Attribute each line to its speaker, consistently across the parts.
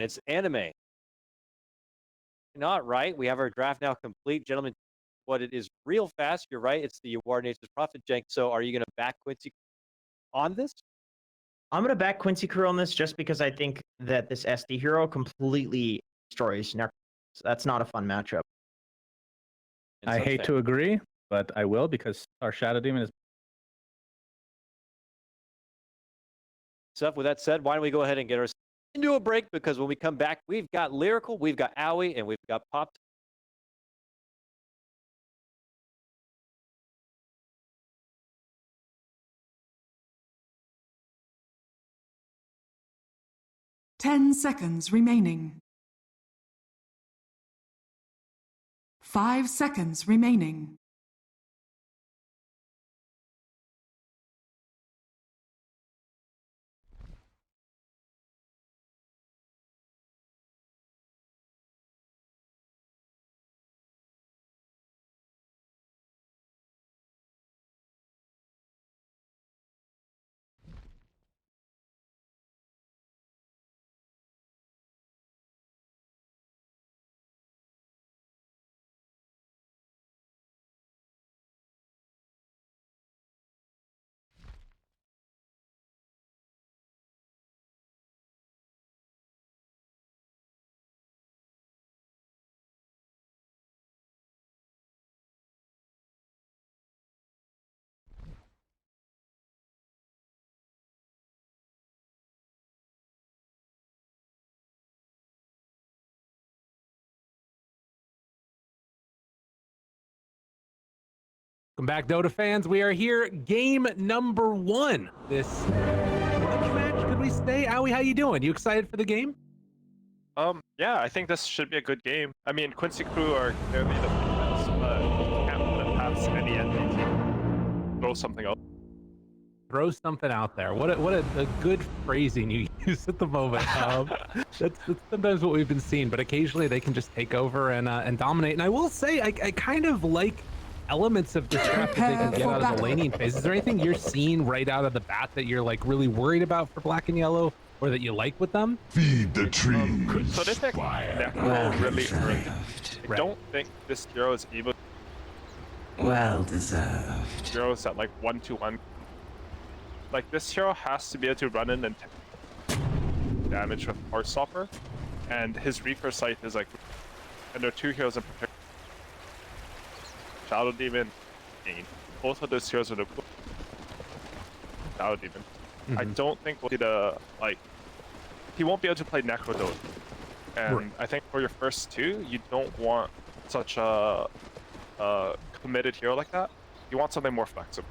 Speaker 1: It's anime. Not right. We have our draft now complete, gentlemen. What it is real fast. You're right. It's the War Nature's Prophet Jank. So are you going to back Quincy on this?
Speaker 2: I'm going to back Quincy Crew on this just because I think that this SD hero completely destroys Necros. That's not a fun matchup.
Speaker 3: I hate to agree, but I will because our Shadow Demon is.
Speaker 1: So with that said, why don't we go ahead and get ourselves into a break, because when we come back, we've got Lyrical, we've got Owie, and we've got Pop.
Speaker 4: Ten seconds remaining. 5 seconds remaining.
Speaker 5: Welcome back, Dota fans. We are here, game number 1. This match, could we say? Owie, how you doing? You excited for the game?
Speaker 6: Yeah, I think this should be a good game. I mean, Quincy Crew are clearly the favorites, but you can't put it past any NBA team. Throw something out.
Speaker 5: Throw something out there. What a good phrasing you use at the moment. That's sometimes what we've been seeing, but occasionally they can just take over and dominate. And I will say, I kind of like elements of this draft that they can get out of the laning phase. Is there anything you're seeing right out of the bat that you're like really worried about for black and yellow, or that you like with them?
Speaker 7: Feed the trees.
Speaker 6: So they pick Necro really early. I don't think this hero is able.
Speaker 8: Well deserved.
Speaker 6: Heroes at like 1-1. Like this hero has to be able to run in and damage with Heartstopper, and his Reaper Sight is like. And there are 2 heroes in particular. Shadow Demon, both of those heroes are the Shadow Demon. I don't think we'll see the he won't be able to play Necro Dota. And I think for your first 2, you don't want such a committed hero like that. You want something more flexible.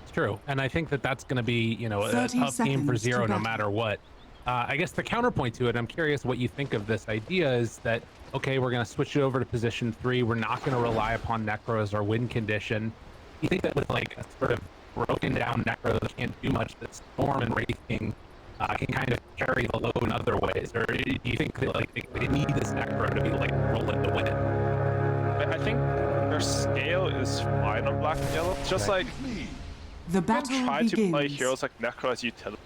Speaker 5: It's true, and I think that that's going to be, you know, a tough game for Zero no matter what. I guess the counterpoint to it, I'm curious what you think of this idea, is that, okay, we're going to switch it over to position 3. We're not going to rely upon Necro as our win condition. You think that with like a sort of broken down Necro that can't do much, that Storm and Wraith King can kind of carry the load in other ways? Or do you think that like they need this Necro to be like rolling the win?
Speaker 6: I think their scale is fine on black and yellow. It's just like
Speaker 4: the battle
Speaker 6: try
Speaker 4: begins.
Speaker 6: To play heroes like Necro as utility,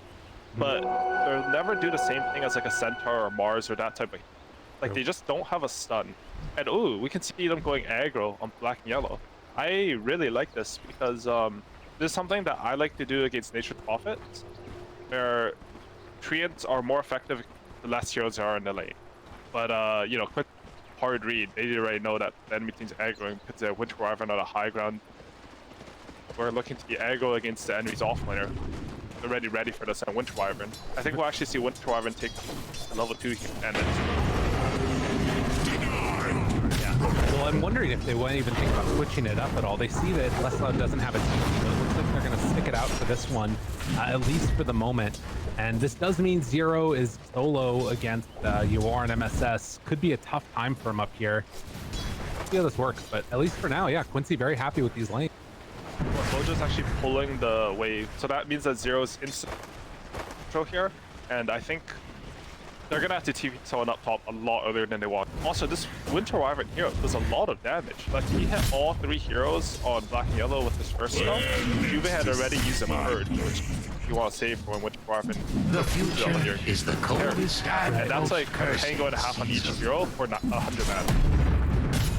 Speaker 6: but they'll never do the same thing as like a Centaur or Mars or that type of. Like they just don't have a stun. And ooh, we can see them going aggro on black and yellow. I really like this because this is something that I like to do against Nature's Prophets, where Treants are more effective the less heroes there are in the lane. But you know, quick hard read, they already know that the enemy team's aggroing because they're Winter Wyvern on a high ground. We're looking to be aggro against the enemy's offlaner. They're already ready for this on Winter Wyvern. I think we'll actually see Winter Wyvern take level 2 and then.
Speaker 5: Well, I'm wondering if they won't even think about switching it up at all. They see that Leslow doesn't have a TP, but it looks like they're going to stick it out for this one, at least for the moment. And this does mean Zero is solo against UR and MSS. Could be a tough time for him up here. Let's see how this works, but at least for now, yeah, Quincy very happy with these lanes.
Speaker 6: Mojo's actually pulling the wave, so that means that Zero's instant control here, and I think they're gonna have to TP someone up top a lot earlier than they want. Also, this Winter Wyvern hero does a lot of damage. Like, he hit all 3 heroes on Black and Yellow with his first spell. Juve had already used a Purge, which you want to save for when Winter Wyvern.
Speaker 8: The future is the coldest.
Speaker 6: And that's like a tango and a half on each hero for 100 mana.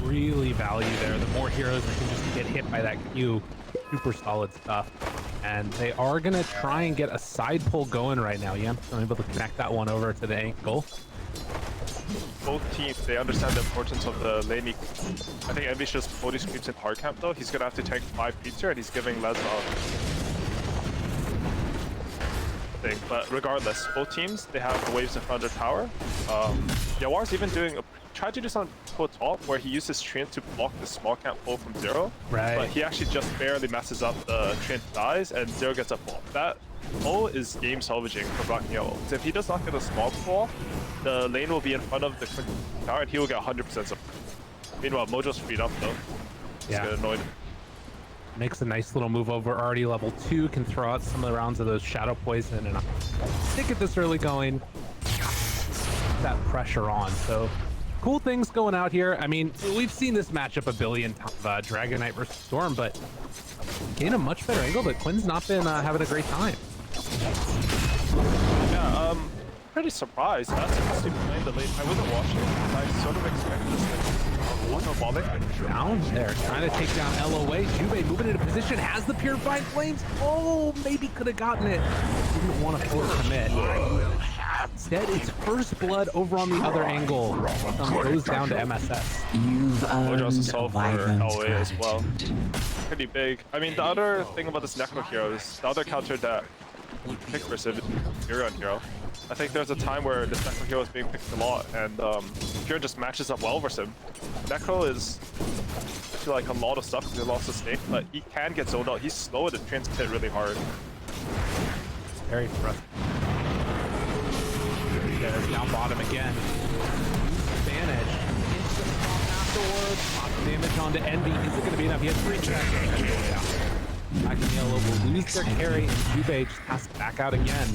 Speaker 5: Really value there. The more heroes that can just get hit by that Q, super solid stuff. And they are gonna try and get a side pull going right now. Yeah, I'm able to connect that one over to the ankle.
Speaker 6: Both teams, they understand the importance of the lane. I think Envy's just 40 creeps in hard camp though. He's gonna have to tank 5 creeps here, and he's giving Les thing. But regardless, both teams, they have the waves in front of their tower. Yawar's even tried to do something to top where he uses Treant to block the small camp pull from Zero.
Speaker 5: Right.
Speaker 6: But he actually just barely messes up the Treant dies, and Zero gets a pull. That pull is game salvaging for Black and Yellow. So if he does not get a small pull, the lane will be in front of the tower, and he will get 100% support. Meanwhile, Mojo's freed up though. He's
Speaker 5: Yeah.
Speaker 6: getting annoyed.
Speaker 5: Makes a nice little move over. Already level 2, can throw out some of the rounds of those Shadow Poison and stick it this early going. That pressure on. So cool things going out here. I mean, we've seen this matchup a billion times, Dragon Knight versus Storm, but gain a much better angle, but Quinn's not been having a great time.
Speaker 6: Yeah, pretty surprised. That's supposed to be playing the lane. I wasn't watching. I sort of expected this thing.
Speaker 5: Down there, trying to take down LOA. Juve moving into position, has the Purifying Flames. Oh, maybe could have gotten it. Didn't want to force commit. Instead, it's First Blood over on the other angle. Goes down to MSS.
Speaker 8: You've
Speaker 6: Mojo's
Speaker 8: earned
Speaker 6: assault for
Speaker 8: Wyvern's
Speaker 6: LOA as well.
Speaker 8: gratitude.
Speaker 6: Pretty big. I mean, the other thing about this Necro hero is the other counter that we pick for Civ is Furion hero. I think there's a time where this Necro hero is being picked a lot, and Furion just matches up well versus him. Necro is, I feel like, a lot of stuff because he lost the snake, but he can get zoned out. He's slow to hit really hard.
Speaker 5: Very frustrating. There's down bottom again. Advantage. Afterwards, lots of damage onto Envy. Is it going to be enough? He has 3 seconds. Black and Yellow will lose their carry, and Juve just has to back out again.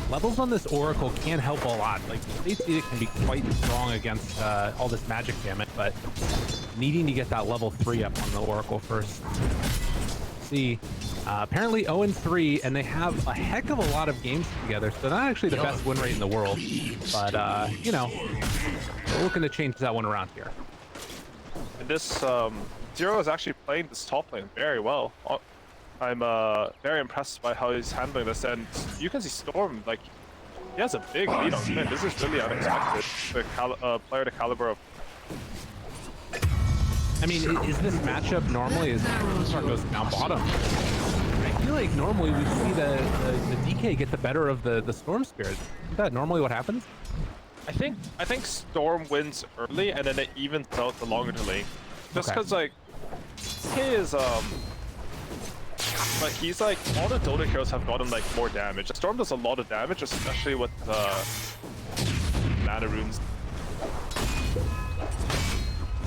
Speaker 5: Levels on this Oracle can help a lot. Like, State Edict can be quite strong against all this magic damage, but needing to get that level 3 up on the Oracle first. See, apparently 0-3, and they have a heck of a lot of games together, so not actually the best win rate in the world, but, you know, we're looking to change that one around here.
Speaker 6: And this Zero is actually playing this top lane very well. I'm very impressed by how he's handling this, and you can see Storm, like, he has a big lead on Quinn. This is really unexpected for a player the caliber of.
Speaker 5: I mean, is this matchup normally as Star goes down bottom? I feel like normally we see the DK get the better of the Storm Spirit. Isn't that normally what happens?
Speaker 6: I think Storm wins early, and then it evens out the longer the lane. Just because, like, his like, he's like, all the Dota heroes have gotten like more damage. Storm does a lot of damage, especially with mana runes.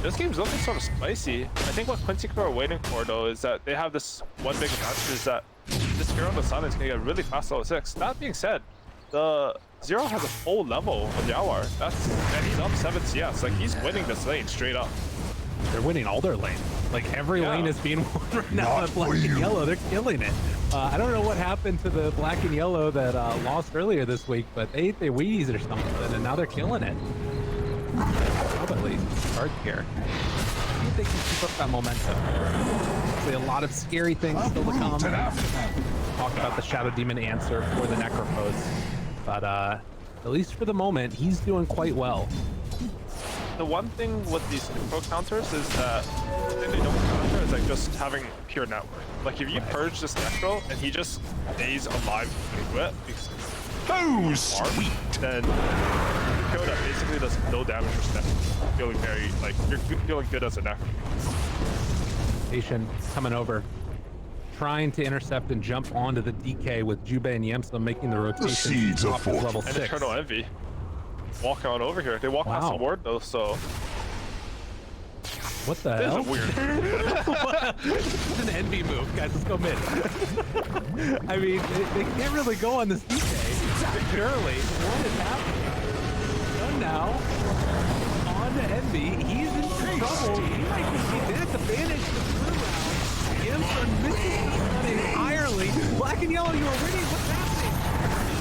Speaker 6: This game's looking sort of spicy. I think what Quincy are waiting for though is that they have this one big advantage, is that this hero on the Silence can get really fast level 6. That being said, the Zero has a full level on Yawar. And he's up 7 CS. Like, he's winning this lane straight up.
Speaker 5: They're winning all their lanes. Like, every lane is being won right now at Black and Yellow. They're killing it. I don't know what happened to the Black and Yellow that lost earlier this week, but they ate their Wheaties or something, and now they're killing it. Probably start here. I think they can keep up that momentum. Obviously, a lot of scary things still to come. Talk about the Shadow Demon answer for the Necropose. But at least for the moment, he's doing quite well.
Speaker 6: The one thing with these pro counters is that the thing they don't counter is like just having pure network. Like, if you purge this Necro and he just stays alive through it, because then you kill that basically does no damage for Necro. Feeling very, like, you're feeling good as a Necro.
Speaker 5: Station coming over, trying to intercept and jump onto the DK with Jubei and Yemsa making the rotation.
Speaker 7: The seeds of fortune.
Speaker 5: Level
Speaker 6: And
Speaker 5: 6.
Speaker 6: Eternal Envy. Walk on over here. They walk past the ward though, so.
Speaker 5: What the
Speaker 6: This
Speaker 5: hell?
Speaker 6: is weird.
Speaker 5: It's an envy move, guys. Let's go mid. I mean, they can't really go on this DK. Surely, what is happening? Done now. On to Envy. He's in trouble. He might be that's advantage to the third round. Yamson misses the stun entirely. Black and yellow, you are winning. What's happening?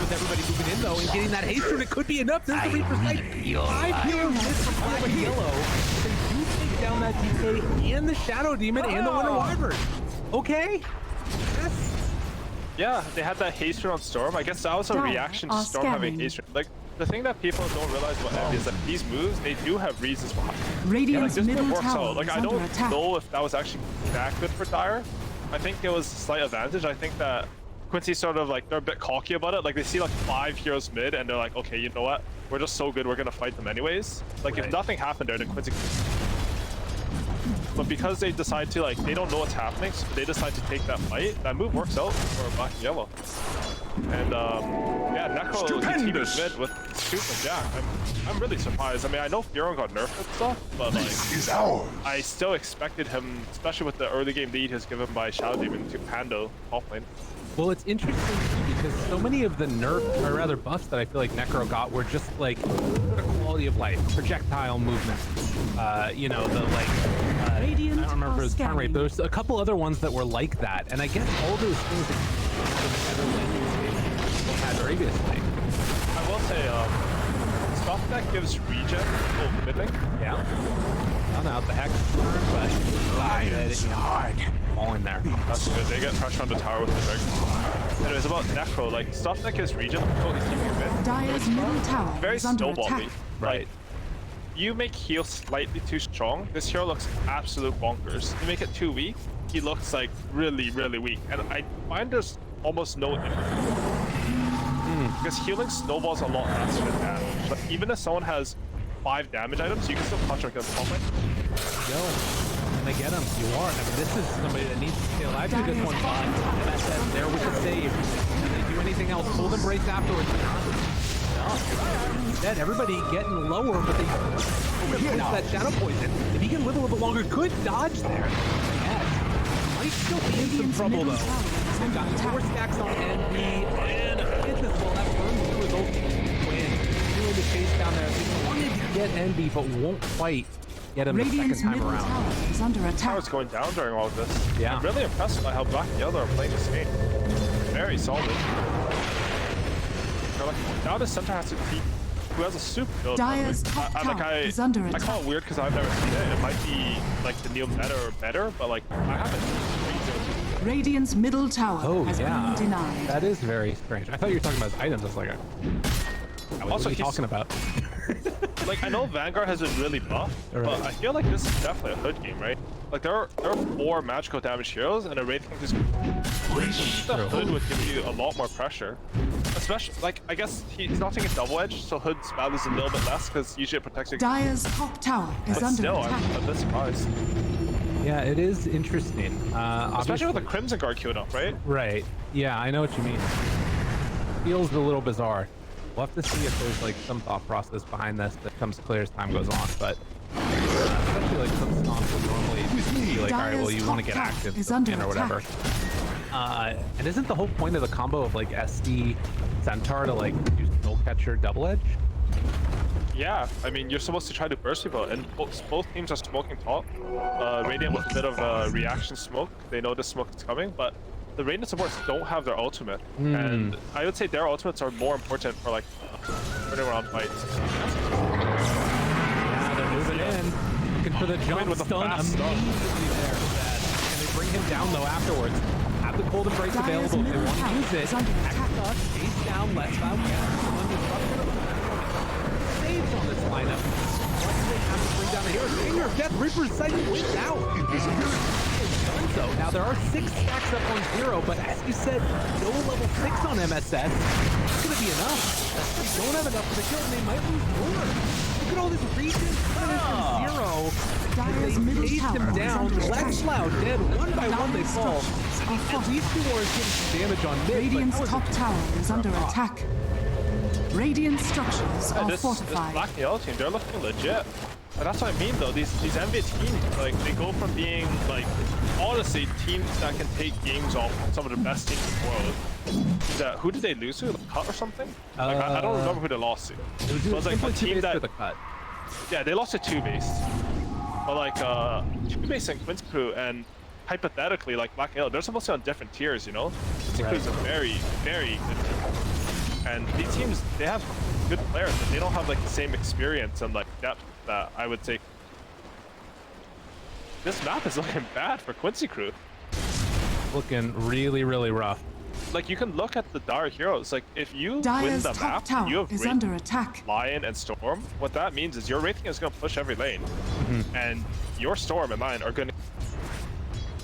Speaker 5: With everybody moving in though and getting that haste turn, it could be enough. There's the Reaper's Sight. 5 heroes missed from black and yellow. They do take down that DK and the Shadow Demon and the Winter Wyvern. Okay. Yes.
Speaker 6: Yeah, they had that haste turn on Storm. I guess that was a reaction to Storm having haste turn. Like, the thing that people don't realize about Envy is that these moves, they do have reasons behind them.
Speaker 4: Radiant's
Speaker 6: this
Speaker 4: middle
Speaker 6: move works
Speaker 4: tower
Speaker 6: out. Like,
Speaker 4: is
Speaker 6: I
Speaker 4: under
Speaker 6: don't
Speaker 4: attack.
Speaker 6: know if that was actually that good for Dire. I think it was a slight advantage. I think that Quincy sort of like, they're a bit cocky about it. Like, they see like 5 heroes mid and they're like, okay, you know what? We're just so good, we're gonna fight them anyways. Like, if nothing happened there, then Quincy. But because they decide to, like, they don't know what's happening, so they decide to take that fight, that move works out for black and yellow. And yeah, Necro teaming mid with Scoop and Jack. I'm really surprised. I mean, I know Furon got nerfed and stuff, but like, I still expected him, especially with the early game lead he was given by Shadow Demon to Pando top lane.
Speaker 5: Well, it's interesting too, because so many of the nerf, or rather buffs that I feel like Necro got were just like the quality of life, projectile movements, you know, the like, I don't remember if it was turn rate, but there's a couple other ones that were like that, and I guess all those things that people had previously.
Speaker 6: I will say, stuff that gives regen full mid lane.
Speaker 5: Yeah. I don't know what the heck, but hard. All in there.
Speaker 6: That's good. They get pressure on the tower with the dragon. Anyways, about Necro, like stuff that gives regen, totally keeping mid.
Speaker 4: Dire's middle tower
Speaker 6: Very
Speaker 4: is under
Speaker 6: snowball
Speaker 4: attack.
Speaker 6: lead.
Speaker 5: Right.
Speaker 6: Like, you make heal slightly too strong, this hero looks absolute bonkers. You make it too weak, he looks like really, really weak. And I find there's almost no impact. Because healing snowballs a lot faster than damage. Like, even if someone has 5 damage items, you can still punch like a puppet.
Speaker 5: Go. And they get him. You are. I mean, this is somebody that needs to stay alive to this one. MSS there with the save. Can they do anything else? Pull them breaks afterwards. No. Dead. Everybody getting lower, but they focus that shadow poison. If he can live a little bit longer, could dodge there. Yes. Might still be in some trouble though. They've got 4 stacks on NB and a fitness ball that burns through his ultimate win. Doing the chase down there. They wanted to get NB, but won't quite get him
Speaker 4: Radiant's
Speaker 5: the second time
Speaker 4: middle
Speaker 5: around.
Speaker 4: tower is under attack.
Speaker 6: Tower's going down during all of this.
Speaker 5: Yeah.
Speaker 6: I'm really impressed by how black and yellow are playing this game. Very solid. So, like, now the center has to team who has a super build.
Speaker 4: Dire's top tower is under
Speaker 6: I
Speaker 4: attack.
Speaker 6: call it weird because I've never seen it. It might be like the Neil meta or better, but like I haven't.
Speaker 4: Radiant's middle tower has been denied.
Speaker 5: That is very strange. I thought you were talking about his items. I was like, what are you talking about?
Speaker 6: Like, I know Vanguard has been really buff, but I feel like this is definitely a hood game, right? Like, there are 4 magical damage heroes, and a Wraith King just... The hood would give you a lot more pressure. Especially, like, I guess he's not taking double edge, so hood's value is a little bit less, because usually it protects...
Speaker 4: Dire's top tower is
Speaker 6: but
Speaker 4: under
Speaker 6: still,
Speaker 4: attack.
Speaker 6: I'm a bit surprised.
Speaker 5: Yeah, it is interesting.
Speaker 6: Especially with the Crimson Guard queuing up, right?
Speaker 5: Right. Yeah, I know what you mean. Feels a little bizarre. We'll have to see if there's like some thought process behind this that becomes clear as time goes on, but especially like some stomps will normally be like, all right, well, you want to get active or whatever. And isn't the whole point of the combo of like SD Centaur to like use Soul Catcher double edge?
Speaker 6: Yeah, I mean, you're supposed to try to burst people, and both teams are smoking top. Radiant with a bit of reaction smoke. They know the smoke is coming, but the Radiant supports don't have their ultimate, and I would say their ultimates are more important for like turning around fights.
Speaker 5: Yeah, they're moving in, looking for the jump
Speaker 6: with the
Speaker 5: stun immediately there. And they bring him down though afterwards. Have the cold embrace available if they want to use it. X-Stuff, chase down, left side. Saves on this lineup. What do they have to bring down the hero? Finger of Death, Reaper's Sight wins out. So now there are 6 stacks up on 0, but as you said, no level 6 on MSS. It's gonna be enough. If they don't have enough for the kill, and they might lose more. Look at all this region from 0.
Speaker 4: Dire's middle
Speaker 5: Chase
Speaker 4: tower
Speaker 5: him
Speaker 4: is
Speaker 5: down.
Speaker 4: under attack.
Speaker 5: Lex Loud dead. One by one they fall. At least 2 more is getting some damage on mid.
Speaker 4: Radiant's top tower is under attack. Radiant structures are
Speaker 6: This
Speaker 4: fortified.
Speaker 6: black and yellow team, they're looking legit. And that's what I mean though, these NBA teams, like, they go from being, like, honestly, teams that can take games off some of the best teams in the world Who did they lose to? Like, Cut or something? Like, I don't remember who they lost to.
Speaker 5: It was like
Speaker 6: a team that
Speaker 5: for the cut.
Speaker 6: Yeah, they lost to 2-base. But like 2-base and Quincy Crew, and hypothetically like Black Yellow, they're supposed to be on different tiers, you know? Quincy Crew is a very, very good team. And these teams, they have good players, but they don't have like the same experience and like depth that I would say. This map is looking bad for Quincy Crew.
Speaker 5: Looking really, really rough.
Speaker 6: Like, you can look at the Dire heroes. Like, if you win
Speaker 4: Dire's
Speaker 6: the
Speaker 4: top
Speaker 6: map,
Speaker 4: tower
Speaker 6: you have
Speaker 4: is
Speaker 6: Wraith,
Speaker 4: under attack.
Speaker 6: Lion, and Storm. What that means is your Wraithing is going to push every lane. And your Storm and Lion are going to...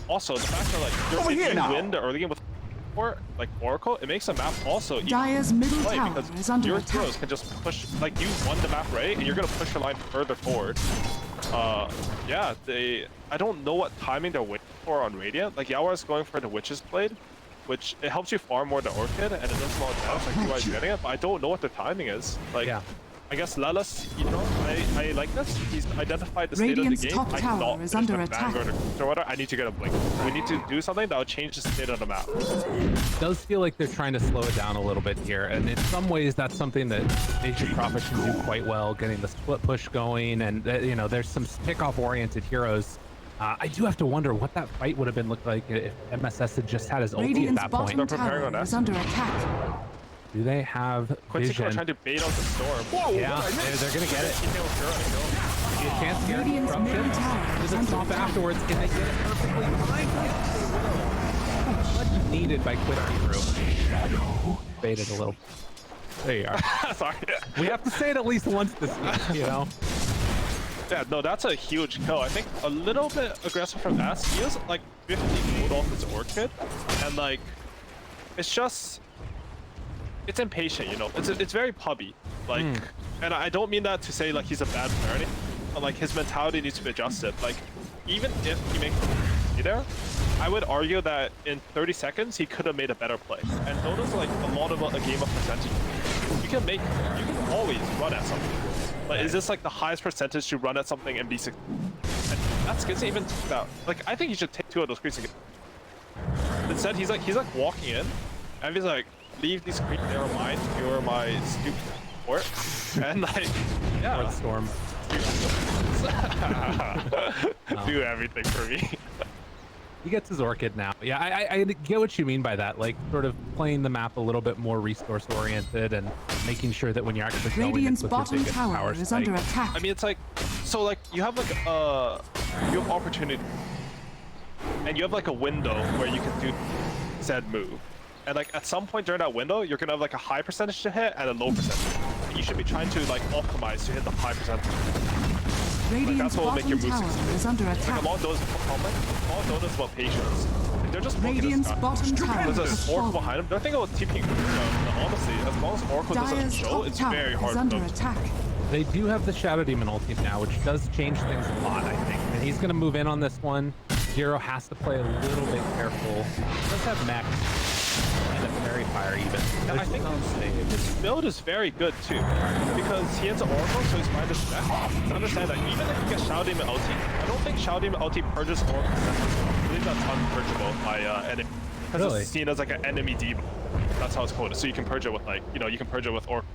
Speaker 6: Also, the fact that, like, if you win the early game with like Oracle, it makes the map also easy
Speaker 4: Dire's
Speaker 6: to
Speaker 4: middle
Speaker 6: play
Speaker 4: tower
Speaker 6: because
Speaker 4: is under
Speaker 6: your
Speaker 4: attack.
Speaker 6: heroes can just push... Like, you won the map, right? And you're going to push your line further forward. Yeah, I don't know what timing they're waiting for on Radiant. Like, Yawa is going for the Witch's Blade, which it helps you farm more than Orchid, and it does a lot of damage, like you guys getting it, but I don't know what the timing is. Like, I guess Lelis, you know, I like this. He's identified the state
Speaker 4: Radiant's
Speaker 6: of the game.
Speaker 4: top
Speaker 6: I
Speaker 4: tower
Speaker 6: cannot
Speaker 4: is
Speaker 6: finish
Speaker 4: under
Speaker 6: the
Speaker 4: attack.
Speaker 6: Vanguard or whatever. I need to get a Blink. We need to do something that will change the state of the map.
Speaker 5: It does feel like they're trying to slow it down a little bit here, and in some ways that's something that Nation Prophet can do quite well, getting the split push going, and you know, there's some pickoff oriented heroes. I do have to wonder what that fight would have been looked like if MSS had just had his ulti at
Speaker 4: Radiant's
Speaker 5: that point.
Speaker 4: bottom tower is under attack.
Speaker 5: Do they have
Speaker 6: Quincy
Speaker 5: vision?
Speaker 6: are trying to bait out the Storm.
Speaker 5: Whoa, yeah, they're gonna get it. Get a chance to get
Speaker 4: Radiant's middle
Speaker 5: disruption.
Speaker 4: tower
Speaker 5: Does
Speaker 4: is
Speaker 5: it
Speaker 4: under
Speaker 5: stop
Speaker 4: attack.
Speaker 5: afterwards? Can they get it perfectly timed? Yes, they will. Much needed by Quincy Crew. Baited a little. There you are.
Speaker 6: Sorry.
Speaker 5: We have to say it at least once this week, you know?
Speaker 6: Yeah, no, that's a huge kill. I think a little bit aggressive from S. He has like 50 gold off his Orchid, and like, it's just, it's impatient, you know. It's very pubby, like, and I don't mean that to say like he's a bad player, but like his mentality needs to be adjusted. Like, even if he makes it there, I would argue that in 30 seconds he could have made a better play. And Dota's like a lot of a game of percentage. You can always run at something. But is this like the highest percentage to run at something and be successful? And that's good to even take that. Like, I think he should take 2 of those creeps again. Instead, he's like walking in, and he's like, leave these creeps, never mind, you're my stupid support. And like, yeah.
Speaker 5: Or the Storm.
Speaker 6: Do everything for me.
Speaker 5: He gets his Orchid now. Yeah, I get what you mean by that. Like, sort of playing the map a little bit more resource oriented and making sure that when you're actually going,
Speaker 4: Radiant's
Speaker 5: it's with your
Speaker 4: bottom
Speaker 5: biggest
Speaker 4: tower
Speaker 5: power
Speaker 4: is
Speaker 5: spike.
Speaker 4: under attack.
Speaker 6: I mean, it's like, so like, you have like, you have opportunity, and you have like a window where you can do said move. And like, at some point during that window, you're gonna have like a high percentage to hit and a low percentage. And you should be trying to like optimize to hit the high percentage.
Speaker 4: Radiant's
Speaker 6: that's what will make your
Speaker 4: bottom
Speaker 6: moves
Speaker 4: tower
Speaker 6: succeed.
Speaker 4: is under
Speaker 6: Like,
Speaker 4: attack.
Speaker 6: a lot of those about patience. Like, they're just poking
Speaker 4: Radiant's
Speaker 6: this guy.
Speaker 4: bottom tower
Speaker 6: There's
Speaker 4: has
Speaker 6: a Oracle
Speaker 4: fallen.
Speaker 6: behind him. They're thinking about TPing. Honestly, as long as Oracle doesn't
Speaker 4: Dire's
Speaker 6: show,
Speaker 4: top
Speaker 6: it's
Speaker 4: tower
Speaker 6: very
Speaker 4: is
Speaker 6: hard
Speaker 4: under
Speaker 6: to
Speaker 4: attack.
Speaker 5: They do have the Shadow Demon ulti now, which does change things a lot, I think. And he's going to move in on this one. Zero has to play a little bit careful. He does have mech and a Fairy Fire even.
Speaker 6: I think his build is very good too, because he has an Oracle, so he's fine to spec. Understand that even if he gets Shadow Demon ulti, I don't think Shadow Demon ulti purges Oracle. I believe that's unpurgeable by enemy, because
Speaker 5: Really?
Speaker 6: it's seen as like an enemy debuff. That's how it's coded. So you can purge it with like, you know, you can purge it with Oracle.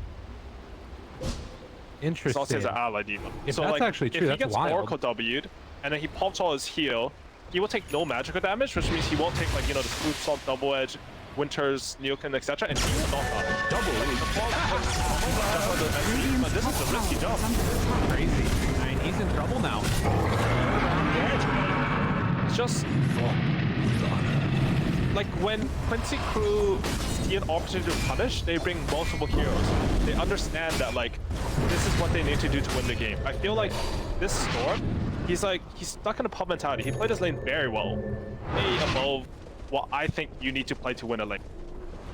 Speaker 6: It's also
Speaker 5: Interesting.
Speaker 6: as an ally debuff.
Speaker 5: If
Speaker 6: So
Speaker 5: that's
Speaker 6: like,
Speaker 5: actually true,
Speaker 6: if he
Speaker 5: that's
Speaker 6: gets
Speaker 5: wild.
Speaker 6: Oracle W'd, and then he pops all his heal, he will take no magical damage, which means he won't take like, you know, the Smooth Salt, Double Edge, Winter's, Neokin, etc. And he will not die. Double but this is a risky jump.
Speaker 5: Crazy. I mean, he's in trouble now.
Speaker 6: It's just like when Quincy Crew see an opportunity to punish, they bring multiple heroes. They understand that like this is what they need to do to win the game. I feel like this Storm, he's stuck in a pub mentality. He played his lane very well, way above what I think you need to play to win a lane.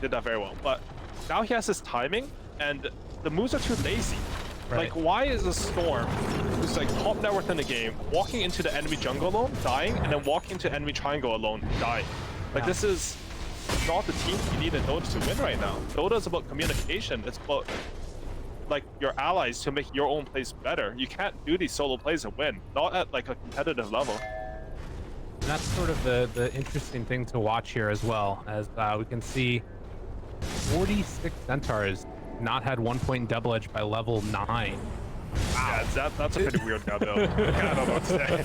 Speaker 6: Did that very well, but now he has his timing, and the moves are too lazy.
Speaker 5: Right.
Speaker 6: Like, why is a Storm, who's like top net worth in the game, walking into the enemy jungle alone, dying, and then walking into enemy triangle alone, dying? Like, this is not the team you need in Dota to win right now. Dota is about communication. It's about like your allies to make your own plays better. You can't do these solo plays and win, not at like a competitive level.
Speaker 5: And that's sort of the interesting thing to watch here as well, as we can see 46 Centaurs not had 1 point in double edge by level 9.
Speaker 6: Wow. Yeah, that's a pretty weird guy though. I don't know what to say.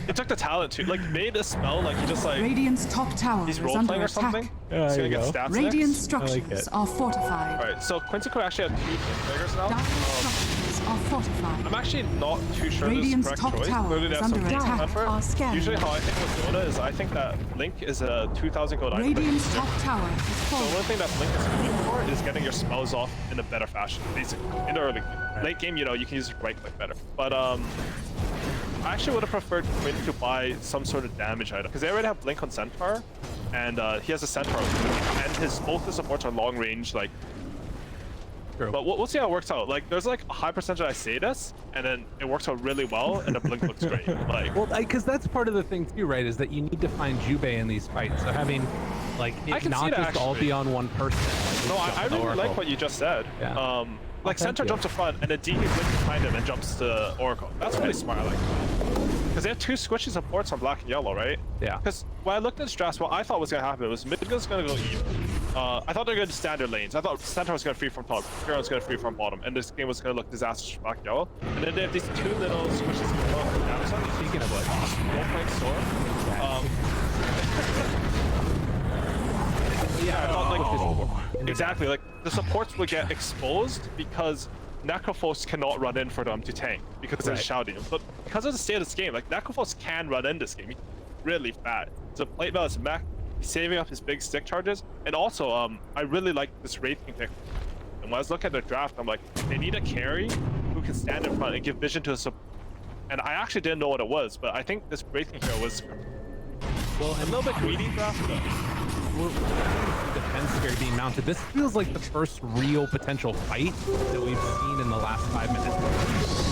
Speaker 6: It took the talent too. Like made a spell, like he just like
Speaker 4: Radiant's top tower
Speaker 6: he's
Speaker 4: is
Speaker 6: role
Speaker 4: under
Speaker 6: playing or
Speaker 4: attack.
Speaker 6: something. He's gonna get stats
Speaker 4: Radiant
Speaker 6: next.
Speaker 4: structures are fortified.
Speaker 6: Alright, so Quincy could actually have 2 triggers now.
Speaker 4: Dire structures are fortified.
Speaker 6: I'm actually not too sure
Speaker 4: Radiant's
Speaker 6: this is the
Speaker 4: top
Speaker 6: correct choice.
Speaker 4: tower
Speaker 6: Clearly they
Speaker 4: is
Speaker 6: have some
Speaker 4: under
Speaker 6: things
Speaker 4: attack.
Speaker 6: for
Speaker 4: Are
Speaker 6: it.
Speaker 4: scanned.
Speaker 6: Usually how I think with Dota is I think that Link is a 2,000 gold item.
Speaker 4: Radiant's top tower is
Speaker 6: The
Speaker 4: fallen.
Speaker 6: only thing that Link is good for is getting your spells off in a better fashion, basically. In the early game. Late game, you know, you can use right click better. But I actually would have preferred Quinn to buy some sort of damage item because they already have Blink on Centaur, and he has a Centaur, and both his supports are long range, like.
Speaker 5: True.
Speaker 6: But we'll see how it works out. Like, there's like a high percentage I say this, and then it works out really well, and the Blink looks great. Like,
Speaker 5: well, because that's part of the thing too, right? Is that you need to find Jubei in these fights. So having like it not just
Speaker 6: that,
Speaker 5: all be on one person.
Speaker 6: No, I really like what you just said.
Speaker 5: Yeah.
Speaker 6: Like Centaur jumps to front, and then DP blinks behind him and jumps to Oracle. That's really smart. I like that. Because they have 2 squishy supports on black and yellow, right?
Speaker 5: Yeah.
Speaker 6: Because when I looked at drafts, what I thought was going to happen was mid was going to go even. I thought they were going to standard lanes. I thought Centaur was going to free from top, Hero was going to free from bottom, and this game was going to look disastrous for black and yellow. And then they have these 2 little squishes. Speaking of what, role-playing Storm. Yeah, I thought like exactly like the supports would get exposed because Necrophos cannot run in for them to tank because they're shouting. But because of the state of this game, like Necrophos can run in this game. He's really fat. So plate balance mech. He's saving up his big stick charges, and also I really like this Wraith King pick. And when I was looking at the draft, I'm like, they need a carry who can stand in front and give vision to a support. And I actually didn't know what it was, but I think this Wraith King hero was
Speaker 5: well,
Speaker 6: a little bit greedy draft.
Speaker 5: Defense here being mounted. This feels like the first real potential fight that we've seen in the last 5 minutes.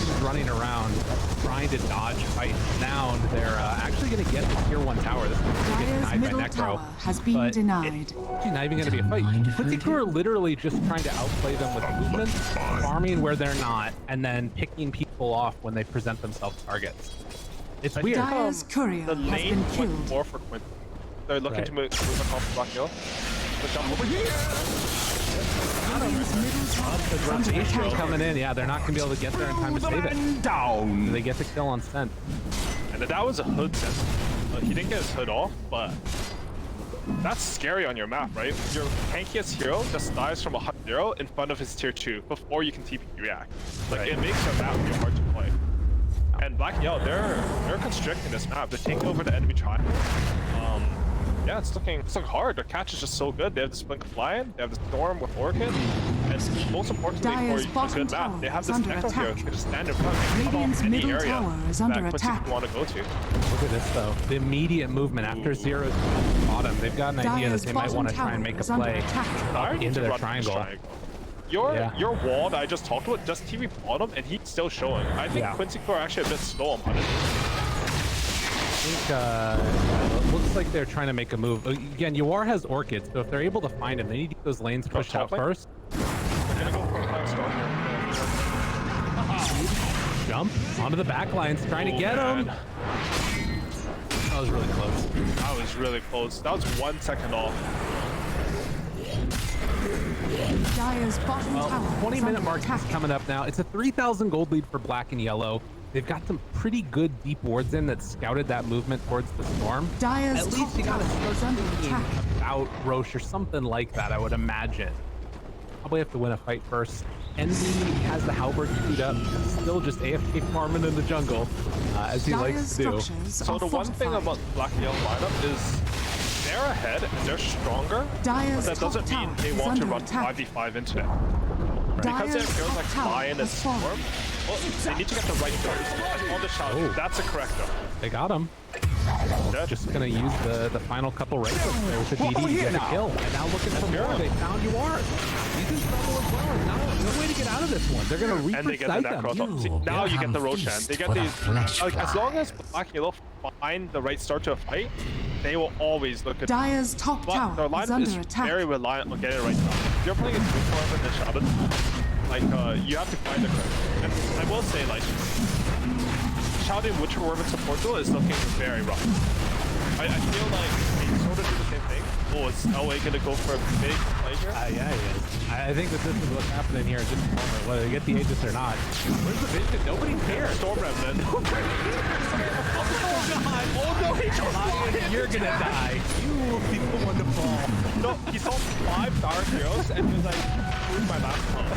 Speaker 5: He's running around trying to dodge fight. Now they're actually going to get the tier 1 tower. This one's going to get denied by
Speaker 4: middle
Speaker 5: Necro.
Speaker 4: tower has been denied.
Speaker 5: It's not even going to be a fight. Quincy are literally just trying to outplay them with movement, farming where they're not, and then picking people off when they present themselves targets. It's weird.
Speaker 4: Dire's courier
Speaker 6: The
Speaker 4: has
Speaker 6: lane
Speaker 4: been killed.
Speaker 6: more for Quincy. They're looking to move across Black Hill. But jump over here.
Speaker 4: Radiant's middle tower is under
Speaker 5: Rotation
Speaker 4: attack.
Speaker 5: coming in. Yeah, they're not going to be able to get there in time to save it.
Speaker 3: Down.
Speaker 5: They get the kill on Scent.
Speaker 6: And that was a hood set. He didn't get his hood off, but that's scary on your map, right? Your tankiest hero just dies from a 0 in front of his tier 2 before you can TP react. Like, it makes your map feel hard to play. And Black and Yellow, they're constricting this map. They're taking over the enemy triangle. Yeah, it's looking hard. Their catch is just so good. They have this Blink of Lion, they have the Storm with Orchid, and most importantly
Speaker 4: Dire's
Speaker 6: for a
Speaker 4: bottom
Speaker 6: good map, they have this
Speaker 4: tower is
Speaker 6: Necro
Speaker 4: under
Speaker 6: hero
Speaker 4: attack.
Speaker 6: who can just stand in front and cut off
Speaker 4: Radiant's
Speaker 6: any
Speaker 4: middle
Speaker 6: area
Speaker 4: tower is under
Speaker 6: that Quincy
Speaker 4: attack.
Speaker 6: would want to go to.
Speaker 5: Look at this though. The immediate movement after Zero's bottom. They've got an idea that
Speaker 4: Dire's
Speaker 5: they might
Speaker 4: bottom
Speaker 5: want to try
Speaker 4: tower
Speaker 5: and make a
Speaker 4: is under
Speaker 5: play
Speaker 4: attack.
Speaker 6: Dire needs
Speaker 5: into
Speaker 6: to
Speaker 5: their
Speaker 6: run
Speaker 5: triangle.
Speaker 6: Your wall that I just talked about, just TV bottom, and he's still showing. I think Quincy Core are actually a bit slow on it.
Speaker 5: I think it looks like they're trying to make a move. Again, Yawar has Orchid, so if they're able to find him, they need to get those lanes pushed out first.
Speaker 6: We're gonna go for a flag storm here.
Speaker 5: Jump onto the back lines, trying to get him. That was really close.
Speaker 6: That was really close. That was 1 second off.
Speaker 4: Dire's bottom tower
Speaker 5: 20
Speaker 4: is
Speaker 5: minute
Speaker 4: under
Speaker 5: mark is
Speaker 4: attack.
Speaker 5: coming up now. It's a 3,000 gold lead for Black and Yellow. They've got some pretty good deep wards in that scouted that movement towards the storm.
Speaker 4: Dire's
Speaker 5: At least
Speaker 4: top
Speaker 5: you gotta
Speaker 4: tower
Speaker 5: start
Speaker 4: is under
Speaker 5: thinking
Speaker 4: attack.
Speaker 5: about Roche or something like that, I would imagine. Probably have to win a fight first. Envy has the halberd queued up, still just AFK farming in the jungle, as he
Speaker 4: Dire's
Speaker 5: likes to do.
Speaker 4: structures
Speaker 6: So
Speaker 4: are
Speaker 6: the one thing
Speaker 4: fortified.
Speaker 6: about Black and Yellow lineup is they're ahead and they're stronger, but
Speaker 4: Dire's
Speaker 6: that
Speaker 4: top
Speaker 6: doesn't mean
Speaker 4: tower
Speaker 6: they
Speaker 4: is
Speaker 6: want to
Speaker 4: under
Speaker 6: run
Speaker 4: attack.
Speaker 6: 5v5 into it. Because they
Speaker 4: Dire's
Speaker 6: have heroes
Speaker 4: top
Speaker 6: like
Speaker 4: tower
Speaker 6: Lion and
Speaker 4: has
Speaker 6: Storm,
Speaker 4: fallen.
Speaker 6: well, they need to get the right turns. On the shot, that's a corrector.
Speaker 5: They got him.
Speaker 6: Dead.
Speaker 5: Just gonna use the final couple right clicks there with the DD to get the kill. And now looking for more. They found Yawar. He's in trouble as well. No way to get out of this one. They're gonna
Speaker 6: And they get the
Speaker 5: re-precise them.
Speaker 6: Necro. See, now you get the Roshan. They get these. Like, as long as Black and Yellow find the right start to a fight, they will always look at.
Speaker 4: Dire's top
Speaker 6: But their
Speaker 4: tower is
Speaker 6: lineup is
Speaker 4: under attack.
Speaker 6: very reliant on getting it right now. If you're playing a two form and Shouted, like you have to find the correct. And I will say, like, Shouting Witcher Worm and support duel is looking very rough. I feel like they sort of do the same thing. Oh, is LA gonna go for a big play here?
Speaker 5: Yeah, he is. I think that this is what's happening here at this moment, whether they get the Aegis or not. Where's the vision? Nobody cares.
Speaker 6: Storm Remnant.
Speaker 5: Oh god! Oh no, he just Lion, you're gonna die. You will be the one to fall.
Speaker 6: No, he saw 5 Dark Heroes and was like, where's my laptop?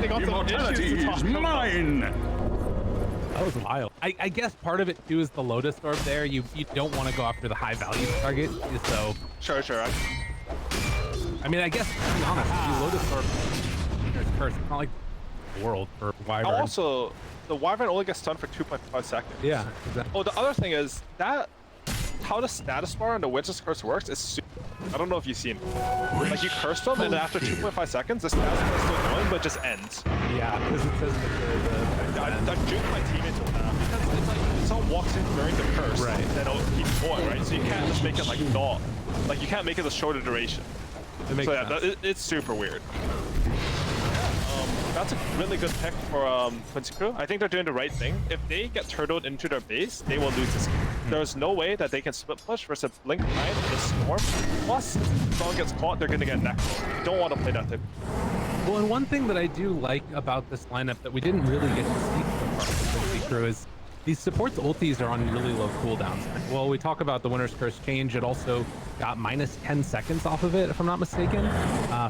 Speaker 6: They got some issues to talk about.
Speaker 3: Mine.
Speaker 5: That was wild. I guess part of it too is the Lotus Orb there. You don't want to go after the high value target, so.
Speaker 6: Sure.
Speaker 5: I mean, I guess to be honest, you Lotus Orb first. It's not like the world for Wyvern.
Speaker 6: Also, the Wyvern only gets stunned for 2.5 seconds.
Speaker 5: Yeah, exactly.
Speaker 6: Oh, the other thing is that how the status bar on the Witch's Curse works is super. I don't know if you've seen it. Like you curse them, and then after 2.5 seconds, the status bar is still going, but just ends.
Speaker 5: Yeah, because it says that
Speaker 6: I juked my teammates with that because it's like if someone walks in during the curse,
Speaker 5: right?
Speaker 6: Then it'll keep going, right? So you can't just make it like not, like you can't make it a shorter duration.
Speaker 5: It makes sense.
Speaker 6: It's super weird. That's a really good pick for Quincy Crew. I think they're doing the right thing. If they get turtled into their base, they will lose this game. There's no way that they can split push versus Blink 9 in the Storm. Plus, if someone gets caught, they're going to get necro. You don't want to play that type.
Speaker 5: Well, and one thing that I do like about this lineup that we didn't really get to see so far from Quincy Crew is these supports ultis are on really low cooldowns. Well, we talk about the Winter's Curse change. It also got minus 10 seconds off of it, if I'm not mistaken,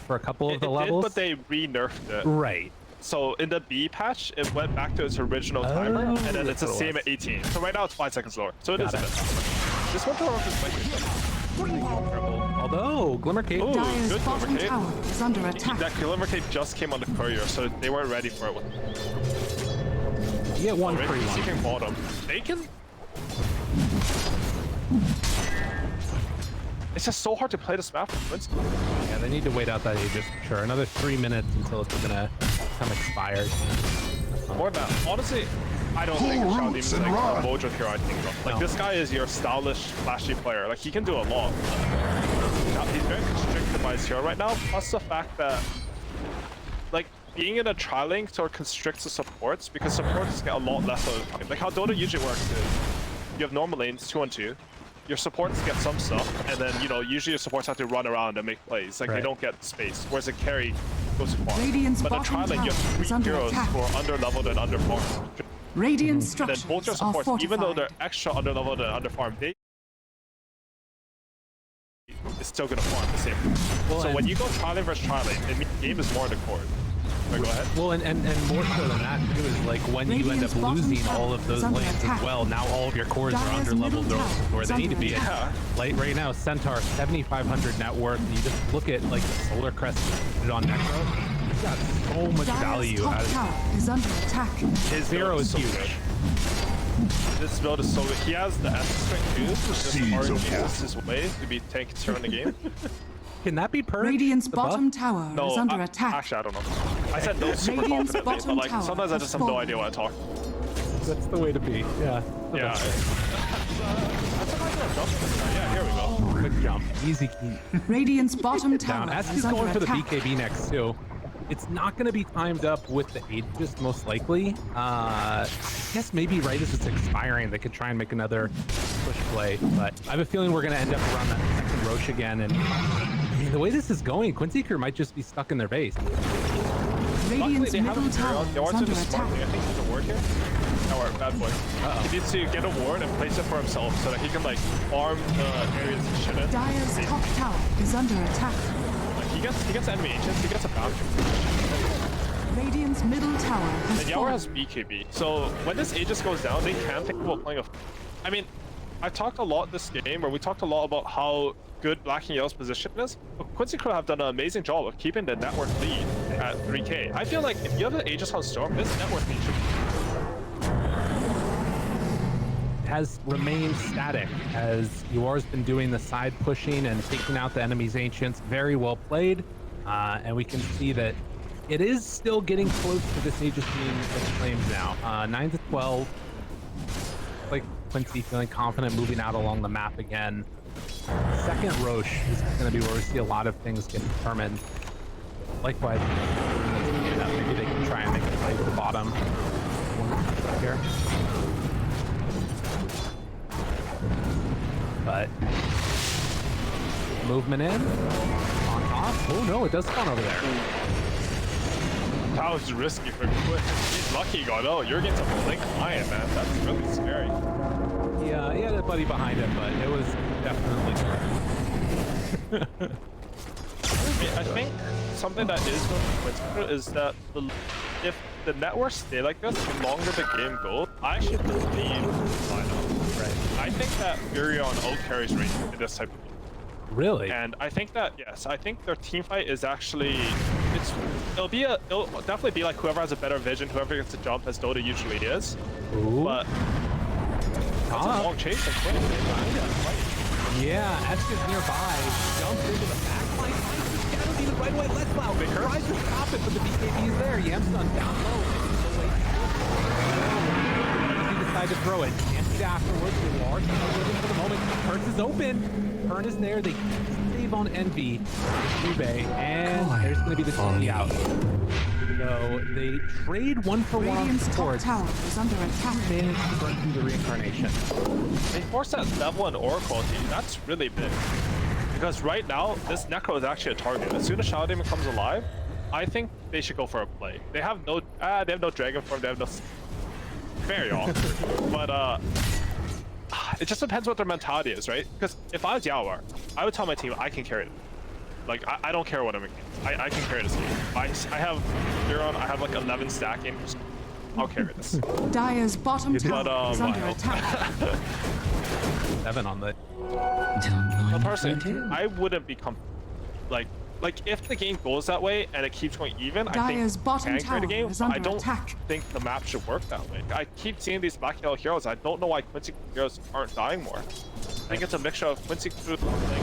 Speaker 5: for a couple of the levels.
Speaker 6: But they re-nerfed it.
Speaker 5: Right.
Speaker 6: So in the B patch, it went back to its original timer, and then it's the same at 18. So right now it's 5 seconds lower. So it is a bit. This one is like
Speaker 5: although Glimmer Cape.
Speaker 6: Ooh,
Speaker 4: Dire's
Speaker 6: good
Speaker 4: bottom
Speaker 6: Glimmer Cape.
Speaker 4: tower is under attack.
Speaker 6: That Glimmer Cape just came on the courier, so they weren't ready for it.
Speaker 5: You get one
Speaker 6: Already
Speaker 5: free one.
Speaker 6: seeking bottom. They can. It's just so hard to play this map for Quincy.
Speaker 5: Yeah, they need to wait out that Aegis for sure. Another 3 minutes until it's gonna become expired.
Speaker 6: More than that, honestly, I don't think Shao Demon's like a Mojo hero. I think like this guy is your stylish, flashy player. Like he can do a lot. Now, he's very constricted by his hero right now. Plus the fact that like being in a tri-link sort of constricts the supports because supports get a lot less of the time. Like how Dota usually works is you have normal lanes 2-on-2. Your supports get some stuff, and then usually your supports have to run around and make plays. Like they don't get space, whereas a carry goes far. But a tri-lane, you have 3 heroes who are under-leveled and under-farmed.
Speaker 4: Radiant
Speaker 6: And
Speaker 4: structures
Speaker 6: then both your
Speaker 4: are
Speaker 6: supports,
Speaker 4: fortified.
Speaker 6: even though they're extra under-leveled and under-farmed, they is still gonna farm the same. Well, so when you go tri-lane versus tri-lane, the game is more in the court. Go ahead.
Speaker 5: Well, and more so than that too is like when you end up losing all of those lanes as well. Now all of your cores are under leveled where they need to be. Like right now, Centaur 7,500 net worth. You just look at like the Solar Crest on Necro. He's got so much value.
Speaker 4: Is under attack.
Speaker 5: His zero is huge.
Speaker 6: This build is so good. He has the S strength too. Just RNG his way to be tank in the game.
Speaker 5: Can that be purged?
Speaker 4: Radiant's bottom tower is under attack.
Speaker 6: Actually, I don't know. I said no super confidently, but like sometimes I just have no idea what I talk.
Speaker 5: That's the way to be. Yeah.
Speaker 6: Yeah. Yeah, here we go.
Speaker 5: Good jump. Easy key.
Speaker 4: Radiant's bottom tower
Speaker 5: As he's
Speaker 4: is under
Speaker 5: going for the
Speaker 4: attack.
Speaker 5: BKB next too. It's not going to be timed up with the Aegis most likely. I guess maybe right as it's expiring, they could try and make another push play. But I have a feeling we're going to end up around that second Roche again. And I mean, the way this is going, Quincy Crew might just be stuck in their base.
Speaker 4: Radiant's middle tower is under attack.
Speaker 6: I think there's a ward here. Or bad boy. He needs to get a ward and place it for himself so that he can like farm the areas he shouldn't.
Speaker 4: Dire's top tower is under attack.
Speaker 6: He gets enemy agents, he gets a boundary.
Speaker 4: Radiant's middle tower has
Speaker 6: And Yawer has BKB. So when this Aegis goes down, they can think about playing a... I mean, I've talked a lot this game, or we talked a lot about how good Black and Yellow's position is. But Quincy Crew have done an amazing job of keeping the network lead at 3K. I feel like if you have an Aegis on Storm, this network lead should
Speaker 5: has remained static as Yawer's been doing the side pushing and taking out the enemy's ancients. Very well played, and we can see that it is still getting close to this Aegis being in flames now. 9-12. Like Quincy feeling confident moving out along the map again. Second Roche is going to be where we see a lot of things get determined. Likewise, maybe they can try and make a play to the bottom. Here. But movement in on top. Oh no, it does spawn over there.
Speaker 6: That was risky for Quincy. He's lucky he got out. You're getting some blink flying, man. That's really scary.
Speaker 5: Yeah, he had a buddy behind him, but it was definitely
Speaker 6: I think something that is going to Quincy is that if the networks stay like this, the longer the game goes, I actually believe lineup.
Speaker 5: right.
Speaker 6: I think that Furion out-carries Rage in this type of game.
Speaker 5: Really?
Speaker 6: And I think that, yes, I think their team fight is actually, it'll definitely be like whoever has a better vision, whoever gets the jump, as Dota usually is.
Speaker 5: Ooh.
Speaker 6: But that's a long chase and Quinn.
Speaker 5: Yeah, Eska's nearby. Jumps into the back line. Finds the right away. Let's loud. Tries to stop it, but the BKB is there. Yamsun down low. He decided to throw it. Can't see it afterwards. The large looking for the moment. Purse is open. Turn is there. They save on Envy. Ube. And there's going to be the TP out. So they trade one for one on
Speaker 4: Radiant's top
Speaker 5: support.
Speaker 4: tower is under attack.
Speaker 5: Managed to burn through the reincarnation.
Speaker 6: They force that level and aura quality. That's really big. Because right now, this Necro is actually a target. As soon as Shadow Demon comes alive, I think they should go for a play. They have no Dragon Form, they have no... Very awkward. But, it just depends what their mentality is, right? Because if I was Yawar, I would tell my team, I can carry it. Like, I don't care what I'm against. I can carry this game. I have Huron, I have like 11 stacking. I'll carry this.
Speaker 4: Dire's bottom tower is under attack.
Speaker 5: 7 on the...
Speaker 6: But personally, I wouldn't be like if the game goes that way and it keeps going even,
Speaker 4: Dire's bottom
Speaker 6: I think can carry the
Speaker 4: tower
Speaker 6: game.
Speaker 4: is
Speaker 6: I
Speaker 4: under
Speaker 6: don't
Speaker 4: attack.
Speaker 6: think the map should work that way. I keep seeing these black yellow heroes. I don't know why Quincy heroes aren't dying more. I think it's a mixture of Quincy playing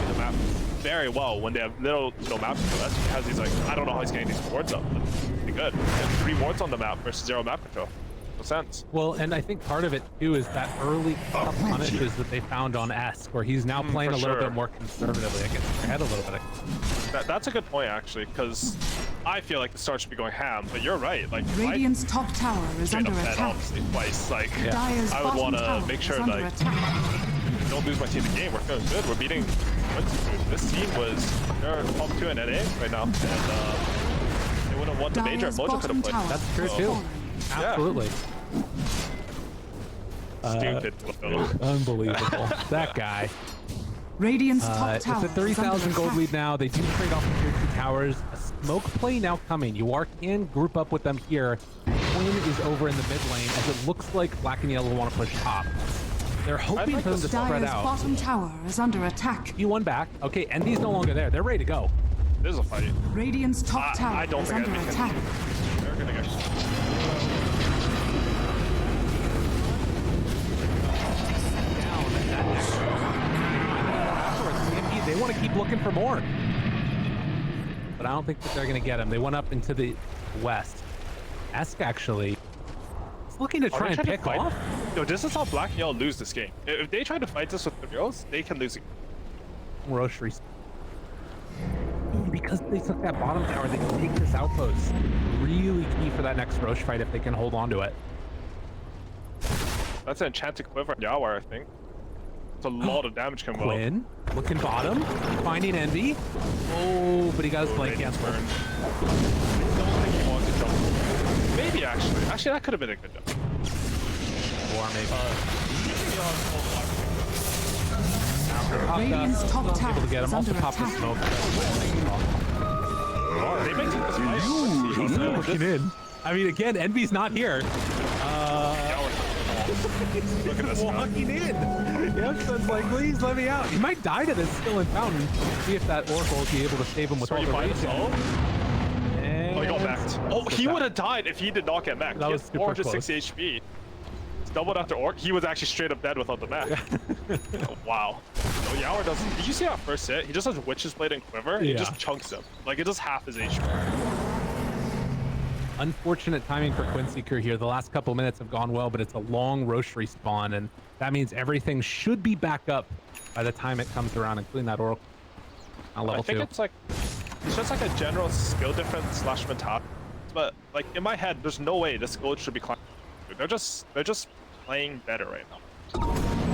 Speaker 6: the map very well when they have little to no map control. That's because he's like, I don't know how he's getting these wards up. But pretty good. He has 3 wards on the map versus 0 map control. No sense.
Speaker 5: Well, and I think part of it too is that early tough punishes that they found on Esk, where he's now playing a little bit more conservatively against their head a little bit.
Speaker 6: That's a good point actually, because I feel like the start should be going ham, but you're right. Like
Speaker 4: Radiant's top tower is under
Speaker 6: dead,
Speaker 4: attack.
Speaker 6: honestly, twice. Like
Speaker 4: Dire's
Speaker 6: I would
Speaker 4: bottom
Speaker 6: want
Speaker 4: tower
Speaker 6: to make sure
Speaker 4: is under
Speaker 6: like
Speaker 4: attack.
Speaker 6: don't lose my team the game. We're feeling good. We're beating this team they're top 2 in NA right now, and they wouldn't have won the major.
Speaker 4: Dire's
Speaker 6: Mojo could have
Speaker 4: bottom
Speaker 6: played.
Speaker 4: tower
Speaker 5: That's true
Speaker 4: is
Speaker 5: too.
Speaker 4: falling.
Speaker 5: Absolutely.
Speaker 6: Stupid.
Speaker 5: Unbelievable. That guy.
Speaker 4: Radiant's top
Speaker 5: It's
Speaker 4: tower
Speaker 5: a 30,000
Speaker 4: is under
Speaker 5: gold
Speaker 4: attack.
Speaker 5: lead now. They do trade off the tier 2 towers. A smoke play now coming. You can group up with them here. Quinn is over in the mid lane as it looks like black and yellow want to push top. They're hoping for them to spread
Speaker 4: Dire's
Speaker 5: out.
Speaker 4: bottom tower is under attack.
Speaker 5: You won back. Okay, Envy's no longer there. They're ready to go.
Speaker 6: This is a fight.
Speaker 4: Radiant's top tower
Speaker 6: I don't
Speaker 4: is
Speaker 6: think
Speaker 4: under
Speaker 6: Envy
Speaker 4: attack.
Speaker 6: can. They're gonna get.
Speaker 5: They want to keep looking for more. But I don't think that they're going to get him. They went up into the west. Esk actually is looking to try and pick off.
Speaker 6: No, this is how black and yellow lose this game. If they try to fight this with the girls, they can lose it.
Speaker 5: Rosary. Because they took that bottom tower, they can take this outpost. Really key for that next Roche fight if they can hold on to it.
Speaker 6: That's an enchanted quiver on Yawar, I think. It's a lot of damage coming out.
Speaker 5: Quinn, looking bottom, finding Envy. Oh, but he got his flank cancelled.
Speaker 6: I don't think he wanted to jump. Maybe actually. Actually, that could have been a good jump.
Speaker 5: Or maybe.
Speaker 4: Radiant's top tower
Speaker 5: Able to get him.
Speaker 4: is
Speaker 5: Also
Speaker 4: under
Speaker 5: pop the
Speaker 4: attack.
Speaker 5: smoke.
Speaker 6: They may take this fight.
Speaker 5: Looking in. I mean, again, Envy's not here.
Speaker 6: Look at this guy.
Speaker 5: Walking in. Yep, so it's like, please let me out. He might die to this still in Fountain. See if that Oracle will be able to save him with all the rage.
Speaker 6: Oh, he got backed. Oh, he would have died if he did not get backed.
Speaker 5: That
Speaker 6: He
Speaker 5: was
Speaker 6: has
Speaker 5: super
Speaker 6: 460 HP. It's doubled after Orc. He was actually straight up dead without the mech. Oh, wow. No, Yawar doesn't. Did you see that first hit? He just has Witch's Blade and Quiver. And He just chunks him. Like, it just half his HP.
Speaker 5: Unfortunate timing for Quincy crew here. The last couple minutes have gone well, but it's a long Roche respawn, and that means everything should be back up by the time it comes around, including that Oracle on level 2.
Speaker 6: I think it's just like a general skill difference / mentality. But like in my head, there's no way this gold should be climbing. They're just playing better right now.